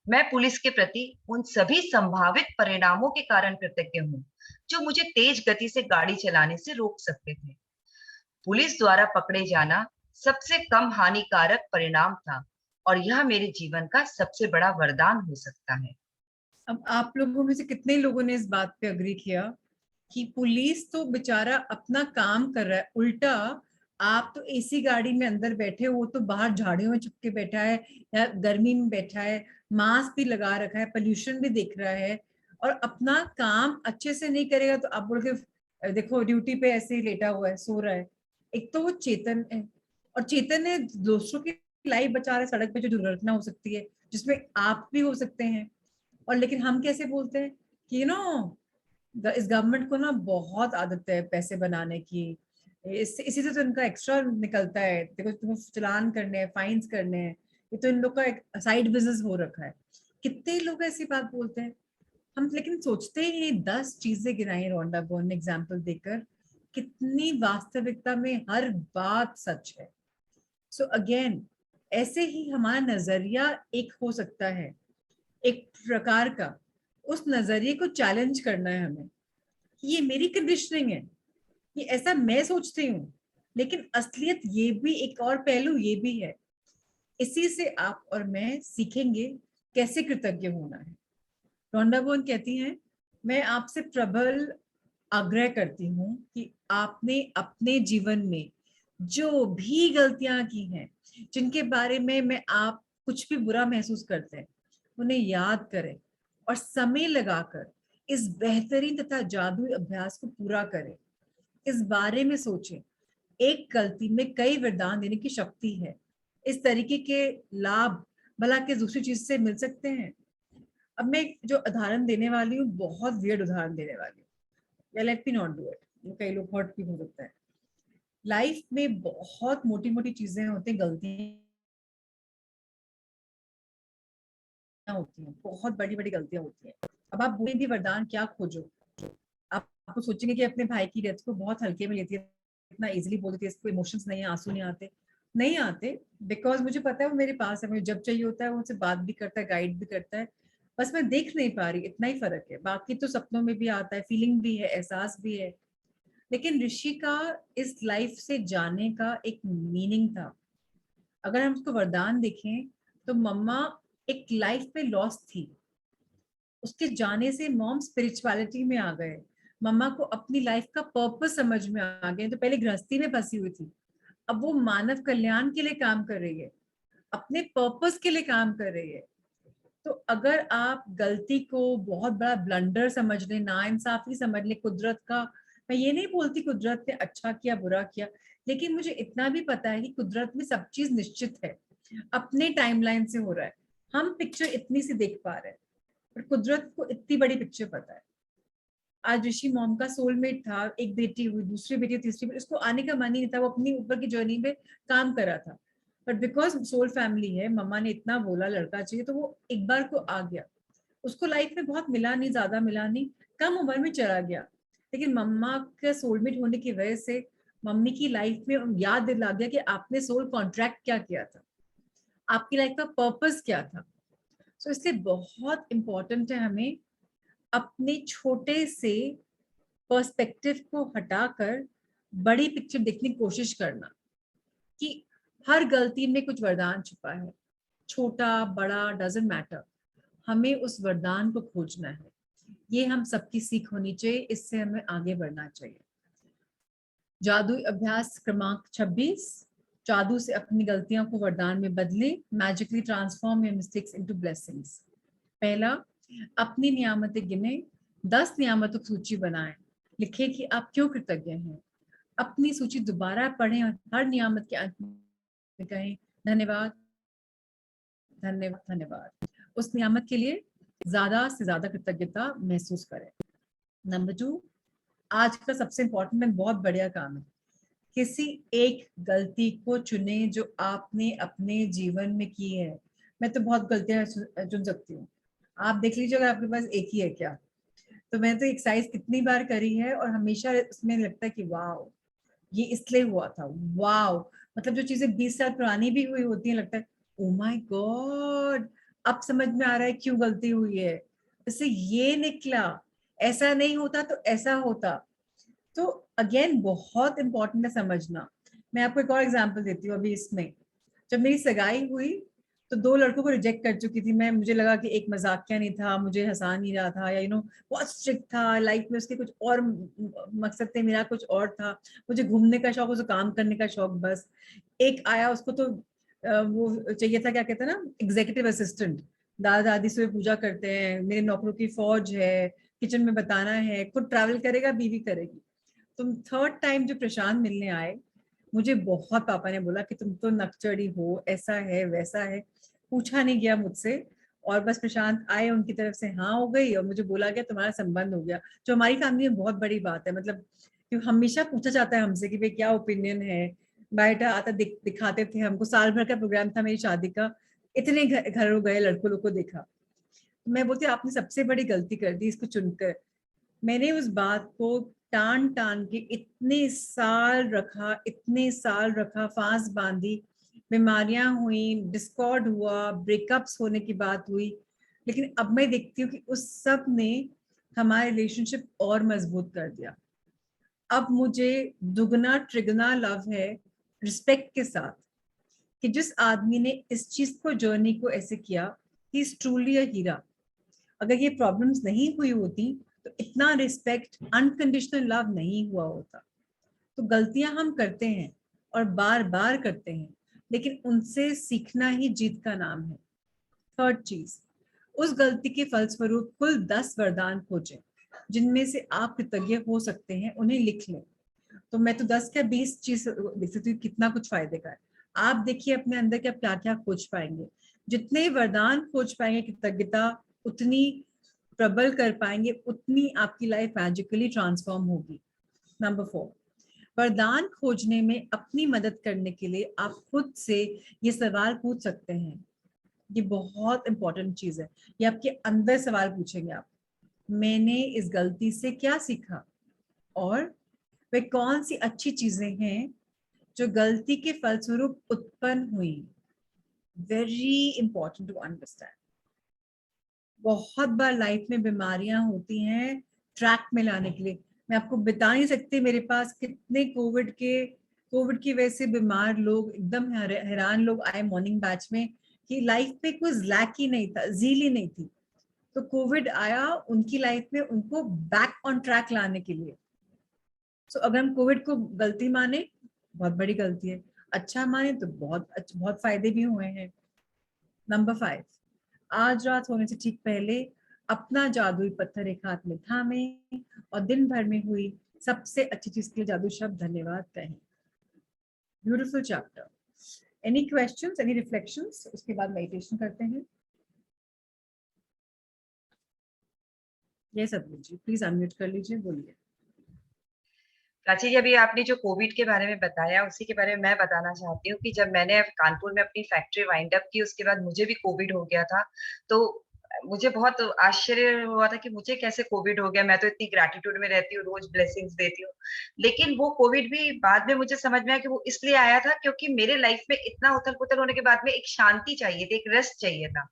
मैं पुलिस के प्रति उन सभी संभावित परिणामों के कारण कृतज्ञ हूँ जो मुझे तेज गति से गाड़ी चलाने से रोक सकते थे। पुलिस द्वारा पकड़े जाना सबसे कम हानिकारक परिणाम था और यह मेरे जीवन का सबसे बड़ा वरदान हो सकता है। अब आप लोगों में से कितने लोगों ने इस बात पे अग्री किया कि पुलिस तो बेचारा अपना काम कर रहा है, उल्टा आप तो एसी गाड़ी में अंदर बैठे हो, वो तो बाहर झाड़ियों में छुपके बैठा है या गर्मी में बैठा है, मास्क भी लगा रखा है, पोल्यूशन भी देख रहा है, और अपना काम अच्छे से नहीं करेगा तो आप बोल के देखो ड्यूटी पे ऐसे ही लेटा हुआ है, सो रहा है। एक तो वो चेतन है, और चेतन है दूसरों की लाइफ बचा रहा है, सड़क पे जो दुर्घटना हो सकती है जिसमें आप भी हो सकते हैं। और लेकिन हम कैसे बोलते हैं कि इस गवर्नमेंट को ना बहुत आदत है पैसे बनाने की, इसी से तो इनका एक्स्ट्रा निकलता है, देखो तुमको चलान करने हैं, फाइन्स करने हैं, ये तो इन लोग का एक साइड बिजनेस हो रखा है। कितने लोग ऐसी बात बोलते हैं। हम लेकिन सोचते ही नहीं, 10 चीजें गिनाई रोंडा बोन ने एग्जाम्पल देकर, कितनी वास्तविकता में हर बात सच है। सो अगेन, ऐसे ही हमारा नजरिया एक हो सकता है, एक प्रकार का, उस नजरिए को चैलेंज करना है हमें कि ये मेरी कंडीशनिंग है, ये ऐसा मैं सोचती हूँ, लेकिन असलियत ये भी एक और पहलू ये भी है। इसी से आप और मैं सीखेंगे कैसे कृतज्ञ होना है। रोंडा बोन कहती हैं, मैं आपसे प्रबल आग्रह करती हूँ कि आपने अपने जीवन में जो भी गलतियां की हैं, जिनके बारे में आप कुछ भी बुरा महसूस करते हैं, उन्हें याद करें और समय लगाकर इस बेहतरीन तथा जादुई अभ्यास को पूरा करें। इस बारे में सोचें, एक गलती में कई वरदान देने की शक्ति है। इस तरीके के लाभ भला के दूसरी चीज से मिल सकते हैं। अब मैं जो उदाहरण देने वाली हूँ, बहुत वियर्ड उदाहरण देने वाली हूँ, let me not do it, कई लोग हर्ट भी हो सकता है। लाइफ में बहुत मोटी मोटी चीजें होती हैं, गलतियां होती हैं, बहुत बड़ी बड़ी गलतियां होती हैं। अब आप कोई भी वरदान क्या खोजो, आपको सोचेंगे कि अपने भाई की डेथ को बहुत हल्के में लेती है, इतना इजीली बोल देती है, इसको इमोशंस नहीं है, आंसू नहीं आते, नहीं आते, बिकॉज मुझे पता है वो मेरे पास है, मुझे जब चाहिए होता है वो मुझसे बात भी करता है, गाइड भी करता है, बस मैं देख नहीं पा रही, इतना ही फर्क है। बाकी तो सपनों में भी आता है, फीलिंग भी है, एहसास भी है। लेकिन ऋषि का इस लाइफ से जाने का एक मीनिंग था। अगर हम उसको वरदान देखें तो मम्मा एक लाइफ में लॉस थी, उसके जाने से मॉम स्पिरिचुअलिटी में आ गए, मम्मा को अपनी लाइफ का पर्पस समझ में आ गए। तो पहले गृहस्थी में फंसी हुई थी, अब वो मानव कल्याण के लिए काम कर रही है, अपने पर्पस के लिए काम कर रही है। तो अगर आप गलती को बहुत बड़ा ब्लंडर समझ लें, नाइंसाफी समझ लें कुदरत का, मैं ये नहीं बोलती कुदरत ने अच्छा किया बुरा किया, लेकिन मुझे इतना भी पता है कि कुदरत में सब चीज निश्चित है, अपने टाइमलाइन से हो रहा है। हम पिक्चर इतनी सी देख पा रहे हैं, पर कुदरत को इतनी बड़ी पिक्चर पता है। आज ऋषि मॉम का सोलमेट था, एक बेटी हुई, दूसरी बेटी, तीसरी बेटी, उसको आने का मन ही नहीं था, वो अपनी ऊपर की जर्नी में काम कर रहा था, बट बिकॉज सोल फैमिली है, मम्मा ने इतना बोला लड़का चाहिए, तो वो एक बार को आ गया। उसको लाइफ में बहुत मिला नहीं, ज्यादा मिला नहीं, कम उम्र में चला गया, लेकिन मम्मा का सोलमेट होने की वजह से मम्मी की लाइफ में याद दिला गया कि आपने सोल कॉन्ट्रैक्ट क्या किया था, आपकी लाइफ का पर्पस क्या था। सो इसलिए बहुत इंपॉर्टेंट है हमें अपने छोटे से पर्सपेक्टिव को हटाकर बड़ी पिक्चर देखने की कोशिश करना, कि हर गलती में कुछ वरदान छुपा है, छोटा बड़ा डजंट मैटर, हमें उस वरदान को खोजना है। ये हम सबकी सीख होनी चाहिए, इससे हमें आगे बढ़ना चाहिए। जादुई अभ्यास क्रमांक 26, जादू से अपनी गलतियों को वरदान में बदले, magically transform your mistakes into blessings. पहला, अपनी नियामतें गिने, 10 नियामतों की सूची बनाएं, लिखे कि आप क्यों कृतज्ञ हैं। अपनी सूची दोबारा पढ़ें और हर नियामत के अंत में कहें धन्यवाद, धन्यवाद, धन्यवाद। उस नियामत के लिए ज्यादा से ज्यादा कृतज्ञता महसूस करें। नंबर 2, आज का सबसे इंपॉर्टेंट में बहुत बढ़िया काम है, किसी एक गलती को चुने जो आपने अपने जीवन में की है। मैं तो बहुत गलतियां चुन सकती हूँ, आप देख लीजिए अगर आपके पास एक ही है क्या। तो मैंने तो एक्सरसाइज कितनी बार करी है और हमेशा उसमें लगता है कि वाह, ये इसलिए हुआ था, वाह, मतलब जो चीजें 20 साल पुरानी भी हुई होती है, लगता है ओ माय गॉड, अब समझ में आ रहा है क्यों गलती हुई है, इससे ये निकला, ऐसा नहीं होता तो ऐसा होता। तो अगेन बहुत इंपॉर्टेंट है समझना। मैं आपको एक और एग्जांपल देती हूँ अभी इसमें, जब मेरी सगाई हुई तो 2 लड़कों को रिजेक्ट कर चुकी थी मैं। मुझे लगा कि एक मजाकिया नहीं था, मुझे हंसा नहीं रहा था, या बहुत स्ट्रिक्ट था, लाइफ में उसके कुछ और मकसद थे, मेरा कुछ और था। मुझे घूमने का शौक, उसे काम करने का शौक। बस एक आया, उसको तो वो चाहिए था, क्या कहते हैं ना, एग्जीक्यूटिव असिस्टेंट। दादा दादी से पूजा करते हैं, मेरे नौकरों की फौज है, किचन में बताना है, खुद ट्रैवल करेगा, बीवी करेगी। तुम थर्ड टाइम जो प्रशांत मिलने आए, मुझे बहुत पापा ने बोला कि तुम तो नकचड़ी हो, ऐसा है वैसा है। पूछा नहीं गया मुझसे, और बस प्रशांत आए, उनकी तरफ से हाँ हो गई, और मुझे बोला गया तुम्हारा संबंध हो गया, जो हमारी फैमिली में बहुत बड़ी बात है। मतलब क्यों हमेशा पूछा जाता है हमसे कि भाई क्या ओपिनियन है। बायोडा आता दिखाते थे हमको, साल भर का प्रोग्राम था मेरी शादी का, इतने घरों गए, लड़कों लोग को देखा। तो मैं बोलती आपने सबसे बड़ी गलती कर दी इसको चुनकर। मैंने उस बात को टान टान के इतने साल रखा, फांस बांधी, बीमारियां हुई, डिस्कॉर्ड हुआ, ब्रेकअप्स होने की बात हुई। लेकिन अब मैं देखती हूँ कि उस सब ने हमारे रिलेशनशिप और मजबूत कर दिया। अब मुझे दुगना त्रिगुना लव है, रिस्पेक्ट के साथ, कि जिस आदमी ने इस चीज को, जर्नी को ऐसे किया, ही इज ट्रूली अ हीरा। अगर ये प्रॉब्लम्स नहीं हुई होती तो इतना रिस्पेक्ट, अनकंडीशनल लव नहीं हुआ होता। तो गलतियां हम करते हैं और बार बार करते हैं, लेकिन उनसे सीखना ही जीत का नाम है। थर्ड चीज, उस गलती के फलस्वरूप कुल 10 वरदान खोजें, जिनमें से आप कृतज्ञ हो सकते हैं, उन्हें लिख लें। तो मैं तो 10 क्या 20 चीज देख सकती हूँ, कितना कुछ फायदे का है। आप देखिए अपने अंदर क्या क्या क्या खोज पाएंगे। जितने वरदान खोज पाएंगे कृतज्ञता उतनी प्रबल कर पाएंगे, उतनी आपकी लाइफ मैजिकली ट्रांसफॉर्म होगी। नंबर 4, वरदान खोजने में अपनी मदद करने के लिए आप खुद से ये सवाल पूछ सकते हैं। ये बहुत इंपॉर्टेंट चीज है। ये आपके अंदर सवाल पूछेंगे आप, मैंने इस गलती से क्या सीखा, और वे कौन सी अच्छी चीजें हैं जो गलती के फलस्वरूप उत्पन्न हुई। Very important to understand. बहुत बार लाइफ में बीमारियां होती हैं ट्रैक में लाने के लिए। मैं आपको बता नहीं सकती मेरे पास कितने कोविड की वजह से बीमार लोग, एकदम हैरान लोग आए मॉर्निंग बैच में, कि लाइफ पे कुछ लैक ही नहीं था, झील ही नहीं थी। तो कोविड आया उनकी लाइफ में, उनको बैक ऑन ट्रैक लाने के लिए। सो अगर हम कोविड को गलती माने, बहुत बड़ी गलती है। अच्छा माने तो बहुत फायदे भी हुए हैं। नंबर 5, आज रात होने से ठीक पहले अपना जादुई पत्थर एक हाथ में थामे और दिन भर में हुई सबसे अच्छी चीज के लिए जादू शब्द धन्यवाद कहें। Beautiful chapter. Any questions, any reflections? उसके बाद मेडिटेशन करते हैं। ये सब लीजिए, प्लीज अनम्यूट कर लीजिए, बोलिए। प्राची जी, अभी आपने जो कोविड के बारे में बताया उसी के बारे में मैं बताना चाहती हूँ कि जब मैंने कानपुर में अपनी फैक्ट्री वाइंड अप की, उसके बाद मुझे भी कोविड हो गया था। तो मुझे बहुत आश्चर्य हुआ था कि मुझे कैसे कोविड हो गया। मैं तो इतनी ग्रैटिट्यूड में रहती हूँ, रोज ब्लेसिंग्स देती हूँ। लेकिन वो कोविड भी बाद में मुझे समझ में आया कि वो इसलिए आया था क्योंकि मेरे लाइफ में इतना उथल पुथल होने के बाद में एक शांति चाहिए थी, एक रेस्ट चाहिए था।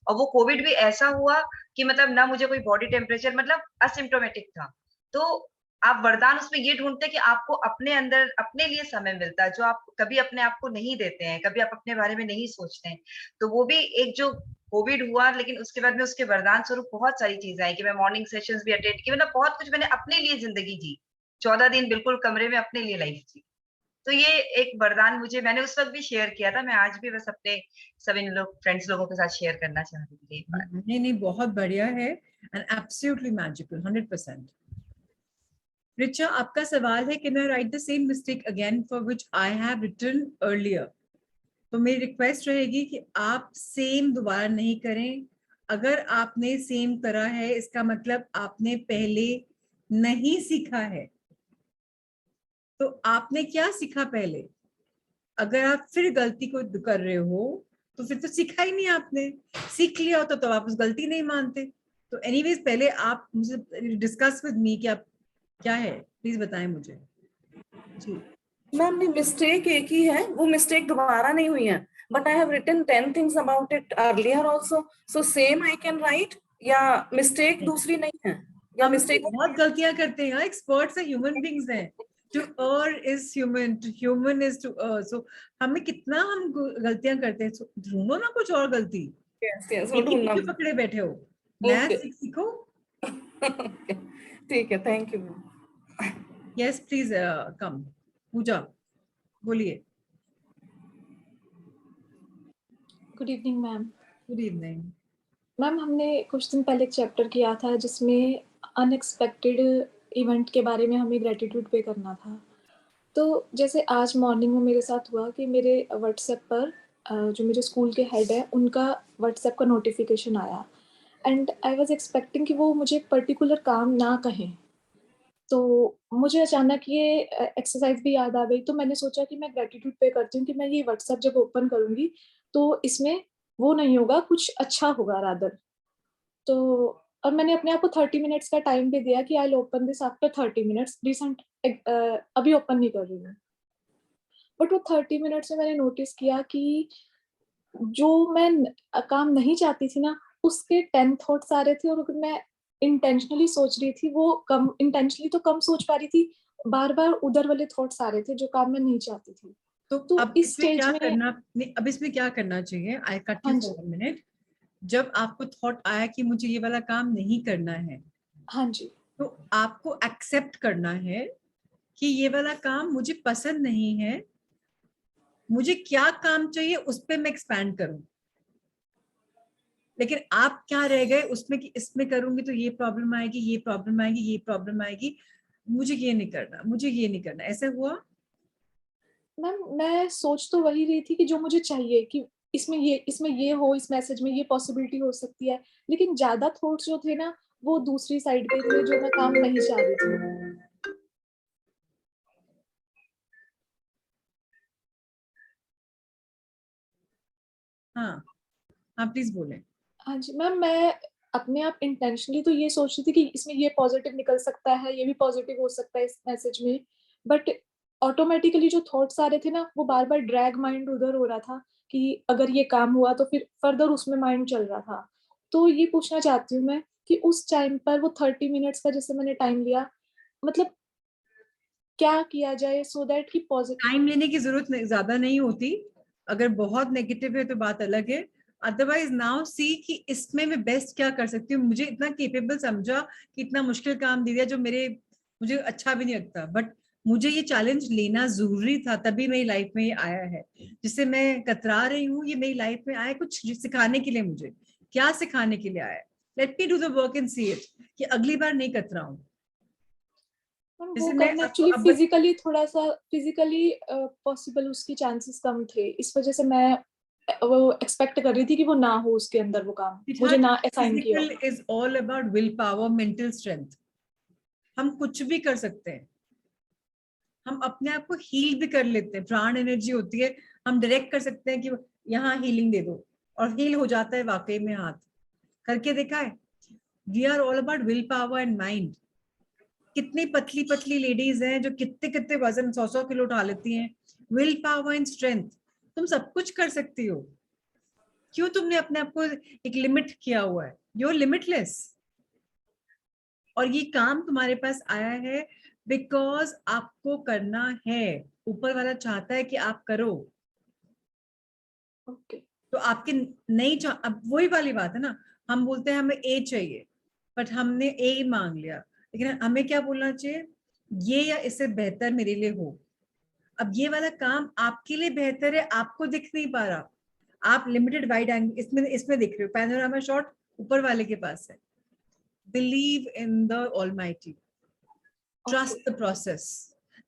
और वो कोविड भी ऐसा हुआ कि मतलब ना मुझे कोई बॉडी टेम्परेचर, मतलब असिम्प्टोमेटिक था। तो आप वरदान उसमें ये ढूंढते हैं कि आपको अपने अंदर अपने लिए समय मिलता है, जो आप कभी अपने आप को नहीं देते हैं, कभी आप अपने बारे में नहीं सोचते हैं। तो वो भी एक जो कोविड हुआ, लेकिन उसके बाद में उसके वरदान स्वरूप बहुत सारी चीजें आई कि मैं मॉर्निंग सेशंस भी अटेंड की, मतलब बहुत कुछ मैंने अपने लिए जिंदगी जी। 14 दिन बिल्कुल कमरे में अपने लिए लाइफ जी। तो ये एक वरदान मुझे, मैंने उस वक्त भी शेयर किया था, मैं आज भी बस अपने सभी लोग फ्रेंड्स लोगों के साथ शेयर करना चाह रही थी ये बात। नहीं नहीं, बहुत बढ़िया है एंड एब्सोल्युटली मैजिकल, 100%। रिचा, आपका सवाल है, can I write the same mistake again for which I have written earlier? तो मेरी रिक्वेस्ट रहेगी कि आप सेम दोबारा नहीं करें। अगर आपने सेम करा है, इसका मतलब आपने पहले नहीं सीखा है। तो आपने क्या सीखा पहले? अगर आप फिर गलती को कर रहे हो तो फिर तो सीखा ही नहीं आपने। सीख लिया होता तो आप उस गलती नहीं मानते। तो एनीवेज, पहले आप मुझे डिस्कस विद मी कि आप क्या है, प्लीज बताएं मुझे जी। मैम, मिस्टेक एक ही है, वो मिस्टेक दोबारा नहीं हुई है, but I have written 10 things about it earlier also, so same I can write, या मिस्टेक दूसरी नहीं है, या हम मिस्टेक बहुत गलतियां करते हैं, एक्सपर्ट्स हैं, ह्यूमन बींग्स हैं। To err is human, to human is to err. So हमें कितना हम गलतियां करते हैं. So, ढूंढो ना कुछ और गलती. Yes, yes, वो एक ही ढूंढना. पीछे पकड़े बैठे हो. नया Okay. सीखो. ठीक है, thank you. Yes, please come. पूजा, बोलिए. Good evening ma'am. Good evening. Ma'am हमने कुछ दिन पहले एक चैप्टर किया था जिसमें अनएक्सपेक्टेड इवेंट के बारे में हमें ग्रेटिट्यूड पे करना था. तो जैसे आज मॉर्निंग में मेरे साथ हुआ कि मेरे व्हाट्सएप पर जो मेरे स्कूल के हेड है उनका व्हाट्सएप का नोटिफिकेशन आया एंड आई वाज एक्सपेक्टिंग कि वो मुझे पर्टिकुलर काम ना कहें. तो मुझे अचानक ये एक्सरसाइज भी याद आ गई, तो मैंने सोचा कि मैं ग्रेटिट्यूड पे करती हूँ कि मैं ये व्हाट्सएप जब ओपन करूंगी तो इसमें वो नहीं होगा, कुछ अच्छा होगा रादर. तो और मैंने अपने आप को 30 मिनट्स का टाइम भी दिया कि I will open this after 30 minutes. Recent अभी ओपन नहीं कर रही हूँ. बट वो 30 मिनट्स में मैंने नोटिस किया कि जो मैं काम नहीं चाहती थी ना उसके 10 थॉट्स आ रहे थे, और अगर मैं इंटेंशनली सोच रही थी वो कम, इंटेंशनली तो कम सोच पा रही थी, बार बार उधर वाले थॉट्स आ रहे थे जो काम मैं नहीं चाहती थी. तो अब इस इसमें स्टेज क्या में करना, नहीं, अब इसमें क्या करना चाहिए? I cut you for a minute. जब आपको थॉट आया कि मुझे ये वाला काम नहीं करना है, हाँ जी, तो आपको एक्सेप्ट करना है कि ये वाला काम मुझे पसंद नहीं है. मुझे क्या काम चाहिए उस पर मैं एक्सपैंड करूं. लेकिन आप क्या रह गए उसमें कि इसमें करूंगी तो ये प्रॉब्लम आएगी, ये प्रॉब्लम आएगी, ये प्रॉब्लम आएगी, मुझे ये नहीं करना, मुझे ये नहीं करना. ऐसा हुआ? मैम मैं सोच तो वही रही थी कि जो मुझे चाहिए कि इसमें ये हो, इस मैसेज में ये पॉसिबिलिटी हो सकती है, लेकिन ज्यादा थॉट्स जो थे ना वो दूसरी साइड पे थे जो मैं काम नहीं चाह रही थी. हाँ हाँ, प्लीज बोले. हाँ जी मैम, मैं अपने आप इंटेंशनली तो ये सोच रही थी कि इसमें ये पॉजिटिव निकल सकता है, ये भी पॉजिटिव हो सकता है इस मैसेज में, बट ऑटोमेटिकली जो थॉट्स आ रहे थे ना वो बार बार ड्रैग माइंड उधर हो रहा था कि अगर ये काम हुआ तो फिर फर्दर उसमें माइंड चल रहा था. तो ये पूछना चाहती हूँ मैं कि उस टाइम पर वो 30 मिनट्स का जैसे मैंने टाइम लिया, मतलब क्या किया जाए सो दैट कि पॉजिटिव. टाइम लेने की जरूरत ज्यादा नहीं होती. अगर बहुत नेगेटिव है तो बात अलग है. अदरवाइज नाउ सी कि इसमें मैं बेस्ट क्या कर सकती हूँ. मुझे इतना केपेबल समझा कि इतना मुश्किल काम दे दिया जो मुझे अच्छा भी नहीं लगता, बट मुझे ये चैलेंज लेना जरूरी था, तभी मेरी लाइफ में ये आया है. जिससे मैं कतरा रही हूँ, ये मेरी लाइफ में आया कुछ सिखाने के लिए. मुझे क्या सिखाने के लिए आया? Let me do the work and see it कि अगली बार नहीं कतराऊं. वो जैसे मैं करना आपको एक्चुअली अब फिजिकली थोड़ा सा फिजिकली पॉसिबल उसकी चांसेस कम थे, इस वजह से मैं वो एक्सपेक्ट कर रही थी कि वो ना हो उसके अंदर वो काम मुझे ना असाइन किया हो. Physical is all about will power, mental strength. हम कुछ भी कर सकते हैं. हम अपने आप को हील भी कर लेते हैं. प्राण एनर्जी होती है, हम डायरेक्ट कर सकते हैं कि यहाँ हीलिंग दे दो, और हील हो जाता है वाकई में. हाथ करके देखा है. We are all about will power and mind. कितनी पतली पतली लेडीज हैं जो कितने कितने वजन 100-100 किलो उठा लेती हैं. Will power and strength. तुम सब कुछ कर सकती हो. क्यों तुमने अपने आप को एक लिमिट किया हुआ है? You are limitless. और ये काम तुम्हारे पास आया है बिकॉज आपको करना है. ऊपर वाला चाहता है कि आप करो. ओके. तो आपके नहीं अब वही वाली बात है ना. हम बोलते हैं हमें ए चाहिए, बट हमने ए मांग लिया. लेकिन हमें क्या बोलना चाहिए? ये या इससे बेहतर मेरे लिए हो. अब ये वाला काम आपके लिए बेहतर है, आपको दिख नहीं पा रहा. आप लिमिटेड वाइड एंगल इसमें इसमें दिख रहे हो. पैनोरामा शॉट ऊपर वाले के पास है. Believe in the almighty. Trust the process.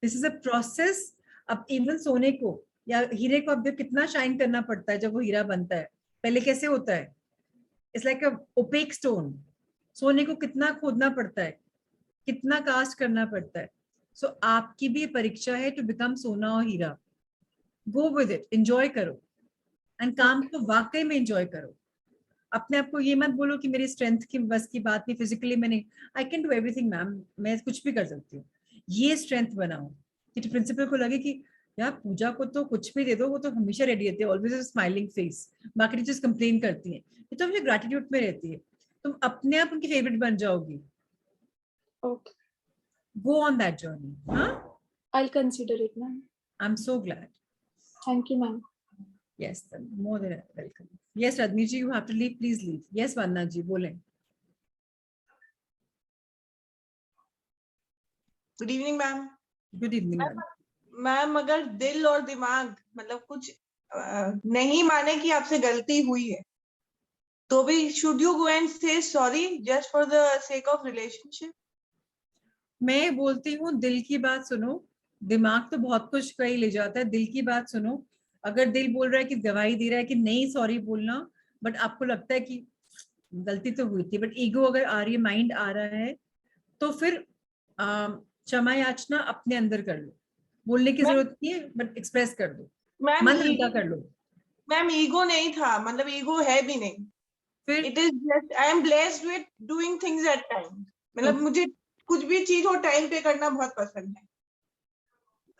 This is a process. अब इवन सोने को या हीरे को अब कितना शाइन करना पड़ता है जब वो हीरा बनता है. पहले कैसे होता है? It's like a opaque stone. सोने को कितना खोदना पड़ता है, कितना कास्ट करना पड़ता है. सो आपकी भी परीक्षा है टू बिकम सोना और हीरा. गो विद इट, एंजॉय करो, एंड काम को वाकई में एंजॉय करो. अपने आप को ये मत बोलो कि मेरी स्ट्रेंथ की बस की बात नहीं, फिजिकली मैं नहीं. I can do everything ma'am, मैं कुछ भी कर सकती हूँ. ये स्ट्रेंथ बनाओ कि प्रिंसिपल को लगे कि यार पूजा को तो कुछ भी दे दो, वो तो हमेशा रेडी रहती है, ऑलवेज स्माइलिंग फेस. बाकी टीचर्स कंप्लेन करती हैं, ये तो मुझे ग्रेटिट्यूड में रहती है. तुम अपने आप उनकी फेवरेट बन जाओगी. Okay. Go on that journey. हाँ, I'll consider it, ma'am. I'm so glad. Thank you, ma'am. Yes, more than welcome. Yes, Radni ji, you have to leave. Please leave. Yes, Vandana ji, बोलें. Good evening ma'am. Good evening, ma'am. Ma'am अगर दिल और दिमाग मतलब कुछ नहीं माने कि आपसे गलती हुई है तो भी शुड यू गो एंड से sorry just for the sake of relationship? मैं बोलती हूँ दिल की बात सुनो. दिमाग तो बहुत कुछ कहीं ले जाता है. दिल की बात सुनो. अगर दिल बोल रहा है कि गवाही दे रहा है कि नहीं सॉरी बोलना, बट आपको लगता है कि गलती तो हुई थी, बट ईगो अगर आ रही है, माइंड आ रहा है, तो फिर क्षमा याचना अपने अंदर कर लो. बोलने की जरूरत नहीं है, बट एक्सप्रेस कर दो. मैम मन हल्का कर लो. मैम ईगो नहीं था, मतलब ईगो है भी नहीं. फिर it is just I am blessed with doing things at time. मतलब मुझे कुछ भी चीज हो टाइम पे करना बहुत पसंद है.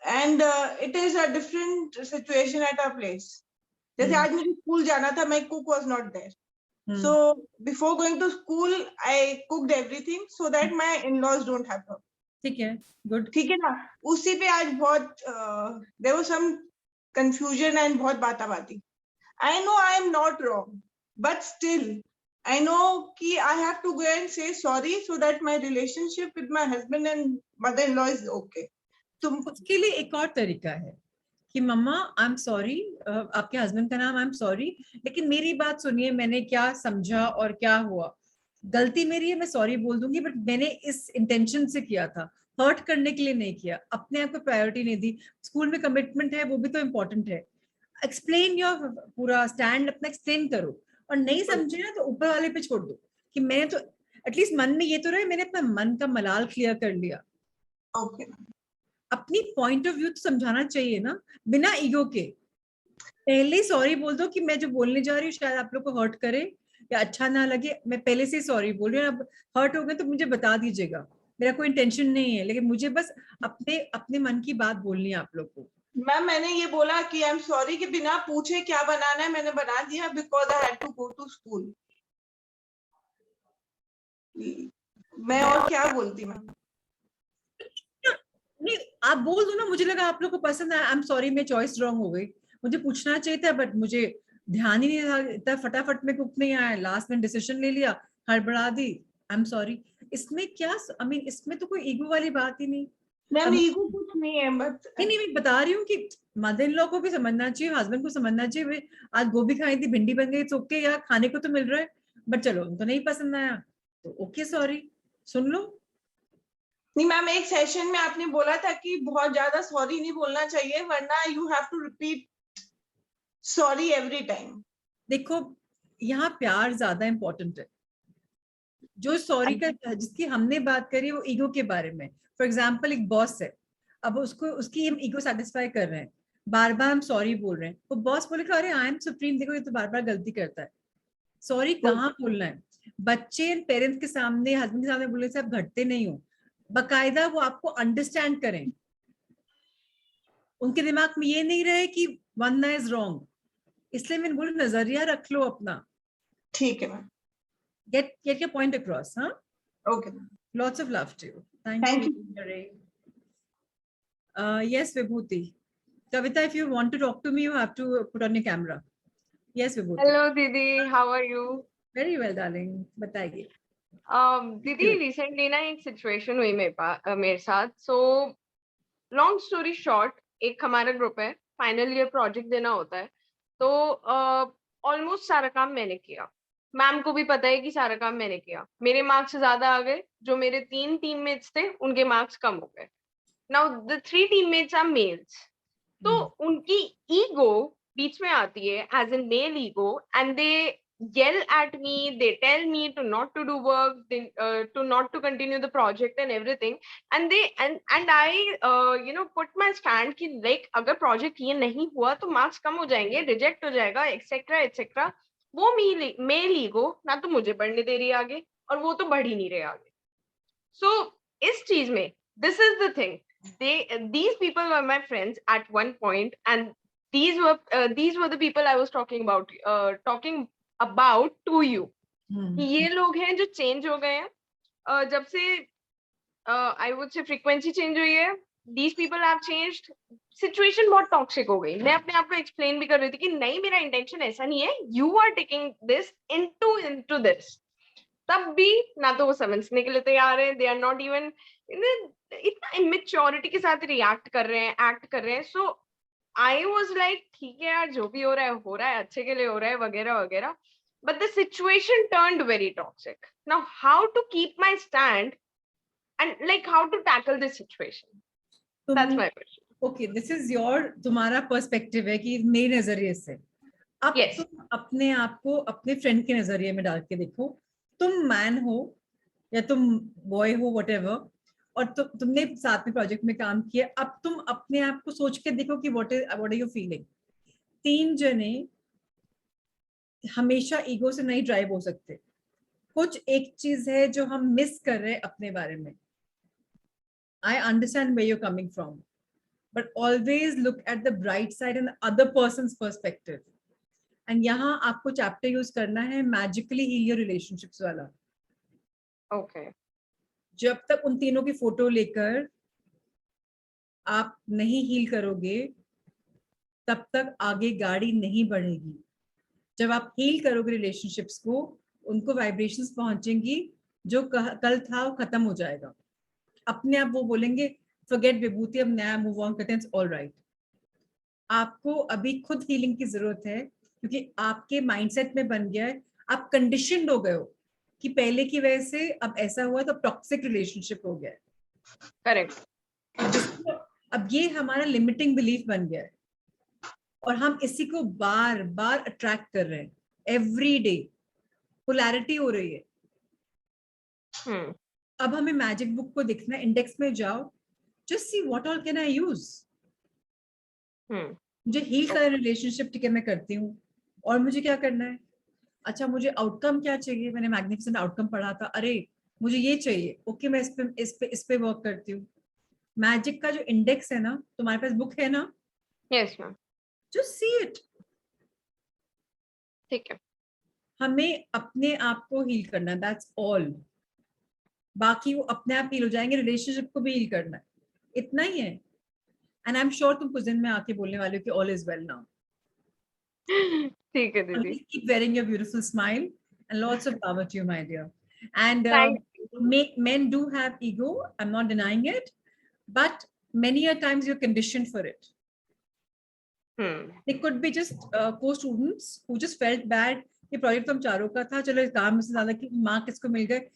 And it is a different situation at a place. जैसे आज मुझे स्कूल जाना था, my cook was not there. So before going to school, I cooked everything so that my in-laws don't have to. ठीक है, गुड. ठीक है ना. उसी पे आज बहुत there was some confusion and बहुत बाताबाती. I know I am not wrong, but still I know कि I have to go and say sorry so that my relationship with my husband and mother-in-law is okay. तो उसके लिए एक और तरीका है कि मम्मा आई एम सॉरी, आपके हस्बैंड का नाम आई एम सॉरी, लेकिन मेरी बात सुनिए, मैंने क्या समझा और क्या हुआ. गलती मेरी है, मैं सॉरी बोल दूंगी, बट मैंने इस इंटेंशन से किया था, हर्ट करने के लिए नहीं किया. अपने आप को प्रायोरिटी नहीं दी. स्कूल में कमिटमेंट है, वो भी तो इम्पोर्टेंट है. एक्सप्लेन योर पूरा स्टैंड अपना एक्सप्लेन करो. और नहीं समझे ना तो ऊपर वाले पे छोड़ दो कि मैंने तो एटलीस्ट मन में ये तो रहे मैंने अपना मन का मलाल क्लियर कर लिया. Okay. अपनी पॉइंट ऑफ व्यू तो समझाना चाहिए ना, बिना ईगो के. पहले सॉरी बोल दो कि मैं जो बोलने जा रही हूँ शायद आप लोग को हर्ट करे या अच्छा ना लगे. मैं पहले से सॉरी बोल रही हूँ, अब हर्ट हो गए तो मुझे बता दीजिएगा, मेरा कोई इंटेंशन नहीं है, लेकिन मुझे बस अपने अपने मन की बात बोलनी है आप लोग को. मैम मैंने ये बोला कि आई एम सॉरी कि बिना पूछे क्या बनाना है मैंने बना दिया because I had to go to school. मैं और क्या बोलती मैम? नहीं, आप बोल दो ना, मुझे लगा आप लोग को पसंद है, आई एम सॉरी मैं चॉइस रॉन्ग हो गई, मुझे पूछना चाहिए था, बट मुझे ध्यान ही नहीं था, इतना फटाफट में कुक नहीं आया, लास्ट में डिसीजन ले लिया, हड़बड़ा दी, आई एम सॉरी. इसमें क्या आई मीन इसमें तो कोई ईगो वाली बात ही नहीं. मैम ईगो कुछ नहीं है, बट नहीं मैं बता रही हूँ कि मदर इन लॉ को भी समझना चाहिए, हस्बैंड को समझना चाहिए. आज गोभी खाई थी, भिंडी बन गई, इट्स ओके यार, खाने को तो मिल रहा है, बट चलो उनको नहीं पसंद आया तो ओके सॉरी, सुन लो. नहीं मैम, एक सेशन में आपने बोला था कि बहुत ज्यादा सॉरी नहीं बोलना चाहिए वरना you have to repeat sorry every time. देखो यहाँ प्यार ज्यादा इंपॉर्टेंट है. जो सॉरी का जिसकी हमने बात करी वो ईगो के बारे में. फॉर एग्जाम्पल एक बॉस है, अब उसको उसकी हम ईगो सेटिस्फाई कर रहे हैं, बार बार हम सॉरी बोल रहे हैं, वो बॉस बोलेगा अरे आई एम सुप्रीम, देखो ये तो बार बार गलती करता है. सॉरी कहाँ बोलना है? बच्चे पेरेंट्स के सामने, हस्बैंड के सामने बोलने से आप घटते नहीं हो. बकायदा वो आपको अंडरस्टैंड करें, उनके दिमाग में ये नहीं रहे कि वंदना इज रॉन्ग. इसलिए मैंने बोला नजरिया रख लो अपना. ठीक है ma'am. Get your point across, huh? Okay. Lots of love to you. Thank Thank you. Yes, Vibhuti. Kavita, if you want to talk to me, you have to put on your camera. Yes, Vibhuti. Hello, Didi. How are you? Very well, darling. बताइए. Didi, recently ना एक situation हुई मेरे साथ. So, long story short, एक हमारा group है, final year project देना होता है, तो ऑलमोस्ट सारा काम मैंने किया. मैम को भी पता है कि सारा काम मैंने किया. मेरे मार्क्स ज्यादा आ गए, जो मेरे 3 टीममेट्स थे उनके मार्क्स कम हो गए. Now the 3 teammates are males, तो उनकी ईगो बीच में आती है as in male ego, and they yell at me, they tell me to not to do work, to not to continue the project and everything, and I put my stand कि like अगर project ये नहीं हुआ तो marks कम हो जाएंगे, reject हो जाएगा, एक्सेट्रा एक्सेट्रा. वो मेल ईगो ना तो मुझे बढ़ने दे रही आगे और वो तो बढ़ ही नहीं रहे आगे. सो इस चीज में this is the thing, these people were my friends at one point, and these were the people I was talking about to you. ये लोग हैं जो चेंज हो गए हैं जब से I would say frequency change हुई है, these people have changed, situation बहुत टॉक्सिक हो गई. मैं अपने आप को एक्सप्लेन भी कर रही थी कि नहीं मेरा इंटेंशन ऐसा नहीं है, you are taking this into this. तब भी ना तो वो समझने के लिए तैयार है, दे आर नॉट इवन, इतना इमेच्योरिटी के साथ रिएक्ट कर रहे हैं, एक्ट कर रहे हैं. सो आई वाज लाइक ठीक है यार, जो भी हो रहा है अच्छे के लिए हो रहा है वगैरह वगैरह. But the situation turned very toxic. Now how to keep my stand and like how to tackle this situation, that's my question. Okay, this is your, तुम्हारा पर्सपेक्टिव है कि मेरे नजरिए से. अब Yes. तुम अपने आप को अपने फ्रेंड के नजरिए में डाल के देखो. तुम मैन हो या तुम बॉय हो, व्हाटएवर, और तुमने साथ में प्रोजेक्ट में काम किया. अब तुम अपने आप को सोच के देखो कि व्हाट आर यू फीलिंग. 3 जने हमेशा ईगो से नहीं ड्राइव हो सकते. कुछ एक चीज है जो हम मिस कर रहे हैं अपने बारे में. I understand where you're coming from, but always look at the bright side and the other person's perspective. And यहाँ आपको चैप्टर यूज करना है magically heal your relationships वाला. Okay. जब तक उन तीनों की फोटो लेकर आप नहीं हील करोगे, तब तक आगे गाड़ी नहीं बढ़ेगी. जब आप हील करोगे रिलेशनशिप्स को, उनको वाइब्रेशंस पहुंचेंगी, जो कल था वो खत्म हो जाएगा. अपने आप वो बोलेंगे फॉरगेट विभूति, अब नया मूव ऑन करते हैं, इट्स ऑल राइट. आपको अभी खुद हीलिंग की जरूरत है, क्योंकि आपके माइंडसेट में बन गया है, आप कंडीशनड हो गए हो कि पहले की वजह से अब ऐसा हुआ तो टॉक्सिक रिलेशनशिप हो गया है. करेक्ट. अब ये हमारा लिमिटिंग बिलीफ बन गया है और हम इसी को बार बार अट्रैक्ट कर रहे हैं. एवरी डे पोलैरिटी हो रही है. अब हमें मैजिक बुक को देखना, इंडेक्स में जाओ, just see what all can I use. मुझे हील कर रिलेशनशिप, ठीक है मैं करती हूँ, और मुझे क्या करना है. अच्छा मुझे आउटकम क्या चाहिए, मैंने मैग्निफिसेंट आउटकम पढ़ा था, अरे मुझे ये चाहिए, ओके मैं इस पे वर्क करती हूँ. मैजिक का जो इंडेक्स है ना, तुम्हारे पास बुक है ना, yes ma'am. Just see it. ठीक है. हमें अपने आप को हील करना है, दैट्स ऑल. बाकी वो अपने आप हील हो जाएंगे. रिलेशनशिप को भी हील करना है, इतना ही है. एंड आई एम श्योर तुम कुछ दिन में आके बोलने वाले हो कि ऑल इज वेल नाउ. ठीक है दीदी. Keep wearing your beautiful smile and lots of power to you, my dear. And Thank men do have ego, I'm not denying it, but many a times you're conditioned for it. It could be just co-students who just felt bad कि project तो हम चारों का था, चलो इस काम से ज्यादा कि मार्क किसको मिल गए.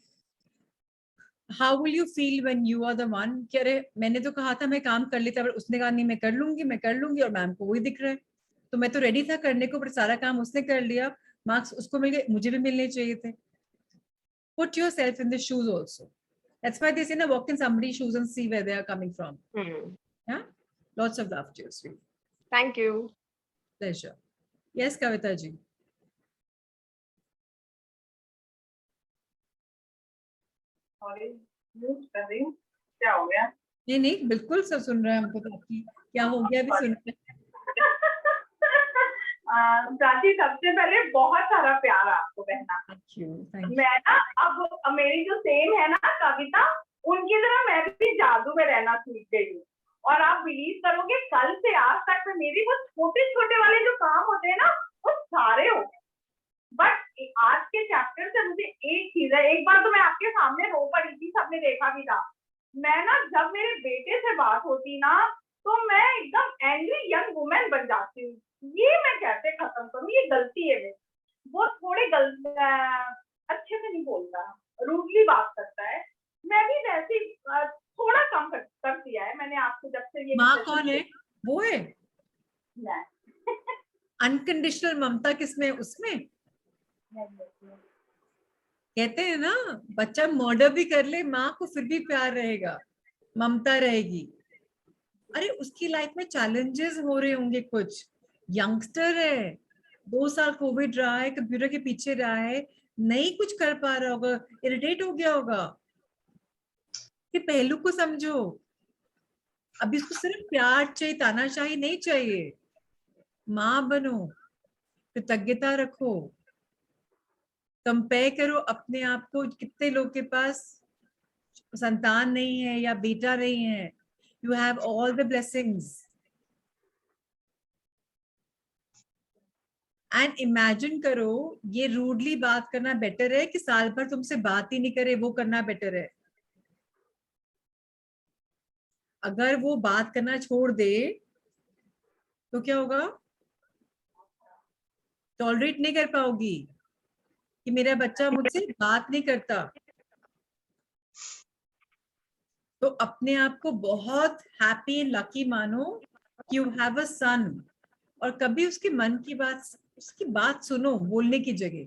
How will you feel when you are the one कि अरे मैंने तो कहा था मैं काम कर लेता, पर उसने कहा नहीं मैं कर लूंगी, और मैम को वही दिख रहा है. तो मैं तो रेडी था करने को, पर सारा काम उसने कर लिया, मार्क्स उसको मिल गए, मुझे भी मिलने चाहिए थे. Put yourself in the shoes also. That's why they say, walk in somebody's shoes and see where they are coming from. Yeah? Lots of love to you, sweet. Thank you. Pleasure. Yes, Kavita ji. क्या हो गया? नहीं बिल्कुल सब सुन रहे हैं, हमको तो आपकी क्या हो गया भी सुन रहे हैं. प्राची, सबसे पहले बहुत सारा प्यार आपको बहना. मैं ना अब मेरी जो सेम है ना कविता, उनकी तरह मैं भी जादू में रहना सीख गई हूँ. और आप बिलीव करोगे, कल से आज तक में मेरी वो छोटे छोटे वाले जो काम होते हैं ना, वो सारे हो गए. बट आज के चैप्टर से मुझे एक चीज है, एक बार तो मैं आपके सामने रो पड़ी थी, सबने देखा भी था. मैं ना जब मेरे बेटे से बात होती ना, तो मैं एकदम एंग्री यंग वुमेन बन जाती हूँ. ये मैं कैसे खत्म करूँ, ये गलती है मेरी. वो थोड़े अच्छे से नहीं बोलता, रूडली बात करता है. मैं भी वैसे थोड़ा कम कर दिया है मैंने आपसे जब से ये. माँ कौन है? वो है अनकंडीशनल ममता. किसमें? उसमें कहते हैं ना, बच्चा मर्डर भी कर ले, माँ को फिर भी प्यार रहेगा, ममता रहेगी. अरे उसकी लाइफ में चैलेंजेस हो रहे होंगे, कुछ यंगस्टर है, 2 साल कोविड रहा है, कंप्यूटर के पीछे रहा है, नहीं कुछ कर पा रहा होगा, इरिटेट हो गया होगा. कि पहलू को समझो. अभी उसको सिर्फ प्यार चाहिए, तानाशाही नहीं चाहिए. माँ बनो, कृतज्ञता रखो, कंपेयर करो अपने आप को. कितने लोग के पास संतान नहीं है या बेटा नहीं है, You have all the blessings. And imagine करो ये रूडली बात करना बेटर है कि साल भर तुमसे बात ही नहीं करे वो करना बेटर है. अगर वो बात करना छोड़ दे तो क्या होगा? टॉलरेट नहीं कर पाओगी कि मेरा बच्चा मुझसे बात नहीं करता. तो अपने आप को बहुत हैप्पी एंड लकी मानो कि यू हैव अ सन, और कभी उसकी बात सुनो बोलने की जगह.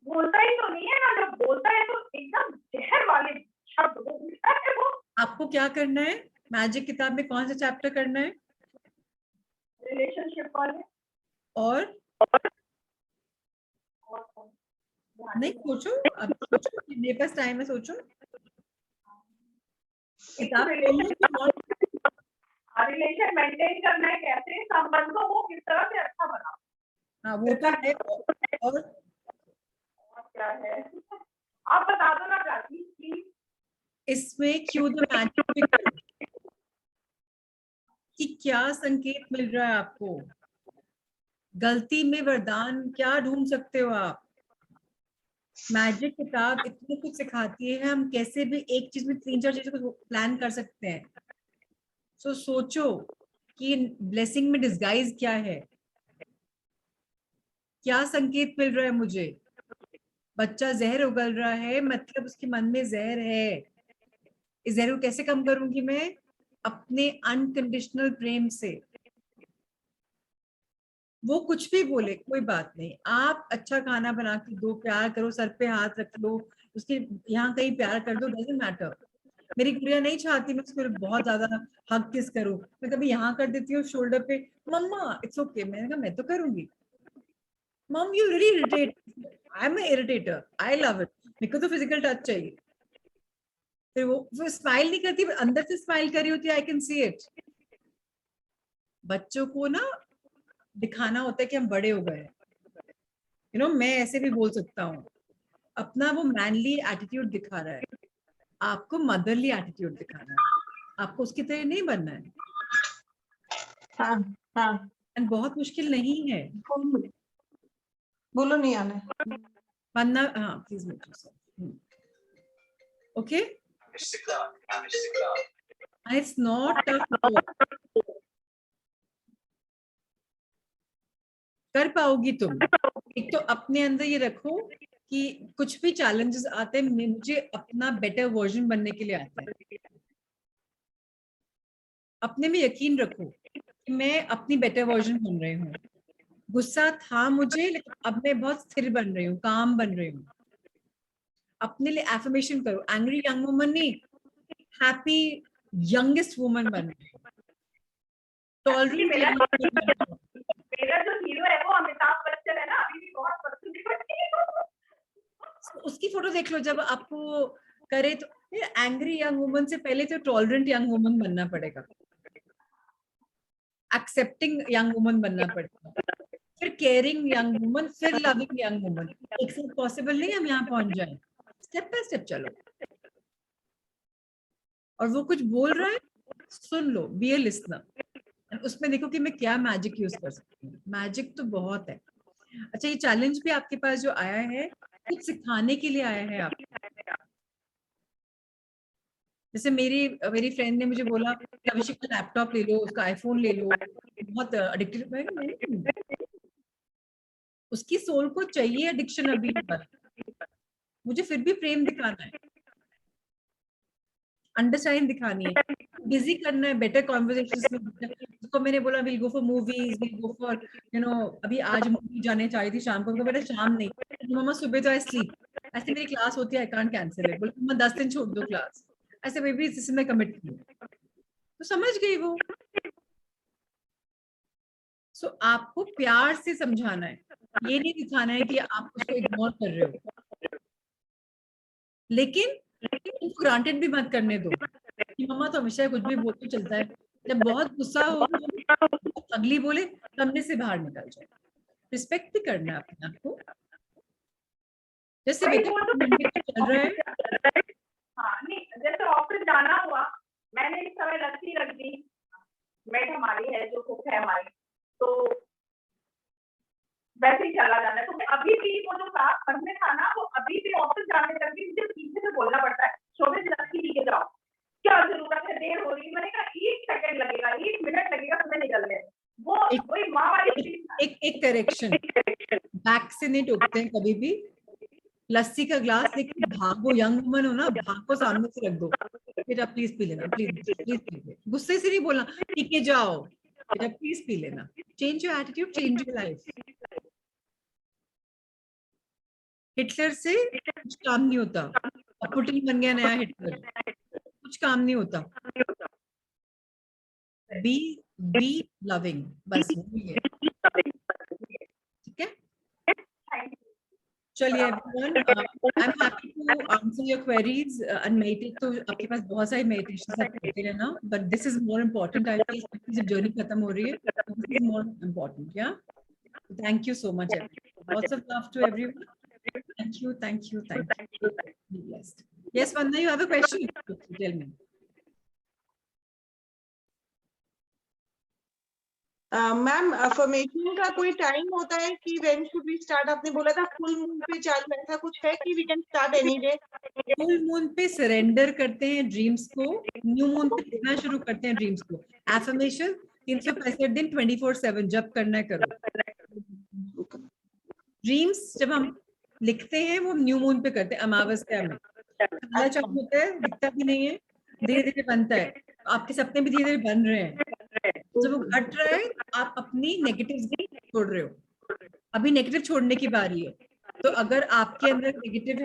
बोलता ही तो नहीं है ना, जब बोलता है तो एकदम जहर वाले शब्द बोलता है वो. आपको क्या करना है? मैजिक किताब में कौन सा चैप्टर करना है? रिलेशनशिप वाले. और नहीं सोचो, अब सोचो, मेरे पास टाइम है, सोचो. किताब रिलेशन मेंटेन करना है कैसे, संबंधों को किस तरह से अच्छा बनाओ. हाँ वो तो है. और क्या है आप बता दो ना प्राची प्लीज. इसमें क्यों द मैजिक कि क्या संकेत मिल रहा है आपको? गलती में वरदान क्या ढूंढ सकते हो आप? मैजिक किताब इतनी कुछ सिखाती है, हम कैसे भी एक चीज में 3-4 चीजों को प्लान कर सकते हैं. सो सोचो कि ब्लेसिंग में डिस्गाइज क्या है, क्या संकेत मिल रहा है मुझे? बच्चा जहर उगल रहा है, मतलब उसके मन में जहर है. इस जहर को कैसे कम करूंगी मैं? अपने अनकंडीशनल प्रेम से. वो कुछ भी बोले कोई बात नहीं, आप अच्छा खाना बना के दो, प्यार करो, सर पे हाथ रख लो, उसके यहाँ कहीं प्यार कर दो, डजंट मैटर. मेरी गुड़िया नहीं चाहती मैं उसको बहुत ज्यादा हग किस करूं, मैं कभी यहाँ कर देती हूँ शोल्डर पे, मम्मा इट्स ओके. मैंने कहा मैं तो करूंगी. Mum you really irritate. I am irritator, I love it. मेरे को तो फिजिकल टच चाहिए. फिर वो स्माइल नहीं करती, अंदर से स्माइल कर रही होती है, आई कैन सी इट. बच्चों को ना दिखाना होता है कि हम बड़े हो गए. मैं ऐसे भी बोल सकता हूँ. अपना वो मैनली एटीट्यूड दिखा रहा है, आपको मदरली एटीट्यूड दिखाना है. आपको उसकी तरह नहीं बनना है. हाँ हाँ. एंड बहुत मुश्किल नहीं है. बोलो नहीं आना बनना. हाँ please. Okay. It's not tough. कर पाओगी तुम. एक तो अपने अंदर ये रखो कि कुछ भी चैलेंजेस आते हैं मुझे अपना बेटर वर्जन बनने के लिए आता है. अपने में यकीन रखो कि मैं अपनी बेटर वर्जन बन रही हूँ. गुस्सा था मुझे, लेकिन अब मैं बहुत स्थिर बन रही हूँ, काम बन रही हूँ. अपने लिए एफर्मेशन करो. एंग्री यंग वुमन नहीं, हैप्पी यंगेस्ट वुमन बन रही हूँ. मेरा जो हीरो है वो अमिताभ बच्चन है ना, अभी भी बहुत पसंद है. उसकी फोटो देख लो जब आपको करे तो. एंग्री यंग वुमन से पहले तो टॉलरेंट यंग वुमन बनना पड़ेगा, एक्सेप्टिंग यंग वुमन बनना पड़ेगा, फिर केयरिंग यंग वुमन, फिर लविंग यंग वुमन. एक साथ पॉसिबल नहीं हम यहाँ पहुंच जाए. स्टेप बाय स्टेप चलो. और वो कुछ बोल रहा है सुन लो, बी ए लिसनर. उसमें देखो कि मैं क्या मैजिक यूज कर सकती हूँ. मैजिक तो बहुत है. अच्छा ये चैलेंज भी आपके पास जो आया है कुछ सिखाने के लिए आया है. आप जैसे मेरी फ्रेंड ने मुझे बोला अभिषेक का लैपटॉप ले लो, उसका आईफोन ले लो, बहुत एडिक्टिव है. उसकी सोल को चाहिए एडिक्शन अभी पर, मुझे फिर भी प्रेम दिखाना है, अंडरस्टैंडिंग दिखानी है, बिजी करना है, बेटर कॉन्वर्सेशंस में. उसको मैंने बोला will go for movies, will go for अभी आज मूवी जाने चाहिए थी शाम को, बेटा शाम नहीं, मम्मा सुबह तो आई स्लीप. ऐसे मेरी क्लास होती है, आई कांट कैंसिल इट. बोले मम्मा 10 दिन छोड़ दो क्लास. ऐसे बेबी इसमें कमिट की. तो समझ गई वो. सो आपको प्यार से समझाना है, ये नहीं दिखाना है कि आप उसको इग्नोर कर रहे हो. लेकिन ग्रांटेड भी मत करने दो कि मम्मा तो हमेशा कुछ भी बोलते चलता है. जब बहुत गुस्सा हो अगली बोले सामने से बाहर निकल जाए. रिस्पेक्ट भी करना है अपने आप को. जैसे बेटा चल रहा है. हाँ नहीं, जैसे ऑफिस जाना हुआ, मैंने है, जो सुख है हमारी, तो वैसे ही चला जाना है। तो मैं अभी भी वो जो क्लास मन में था ना, वो अभी भी ऑफिस जाने तक भी मुझे पीछे से बोलना पड़ता है, शोभित जल्दी नीचे जाओ, क्या जरूरत है, देर हो रही है। मैंने कहा 1 सेकंड लगेगा, 1 मिनट लगेगा तुम्हें निकलने। वो वही माँ वाली एक करेक्शन, बैक से नहीं टोकते हैं कभी भी। लस्सी का ग्लास लेके भागो, यंग वुमन हो ना, भागो, सामने से रख दो, बेटा प्लीज पी लेना, प्लीज प्लीज पी ले। गुस्से से नहीं बोलना, पी के जाओ बेटा, प्लीज पी लेना। Change your attitude, change your life. Hitler से कुछ काम नहीं होता, अब पुटिन बन गया नया हिटलर, कुछ काम नहीं होता। बी लविंग, बस वही है, ठीक है। चलिए everyone, I'm happy to answer your queries and meditate। तो आपके पास बहुत सारी मेडिटेशन आप करते रहना, but this is more important। I feel जब जर्नी खत्म हो रही है, this is more important, yeah। Thank you so much everyone, lots of love to everyone। Thank you, thank you, thank you, be blessed। Yes Vandana, you have a question? Tell me। Ma'am affirmation का कोई time होता है कि when should we start? आपने बोला था full moon पे चालू, ऐसा कुछ है कि we can start any day? Full moon पे सरेंडर करते हैं ड्रीम्स को, न्यू मून पे लिखना शुरू करते हैं ड्रीम्स को। एफर्मेशन 365 दिन 24/7 जब करना है करो। ड्रीम्स जब हम लिखते हैं वो न्यू मून पे करते हैं, अमावस्या में। काला चांद होता है, दिखता भी नहीं है, धीरे धीरे बनता है। आपके सपने भी धीरे धीरे बन रहे हैं, जब वो घट रहा है आप अपनी नेगेटिव छोड़ रहे हो। अभी नेगेटिव छोड़ने की बारी है। तो अगर आपके अंदर नेगेटिव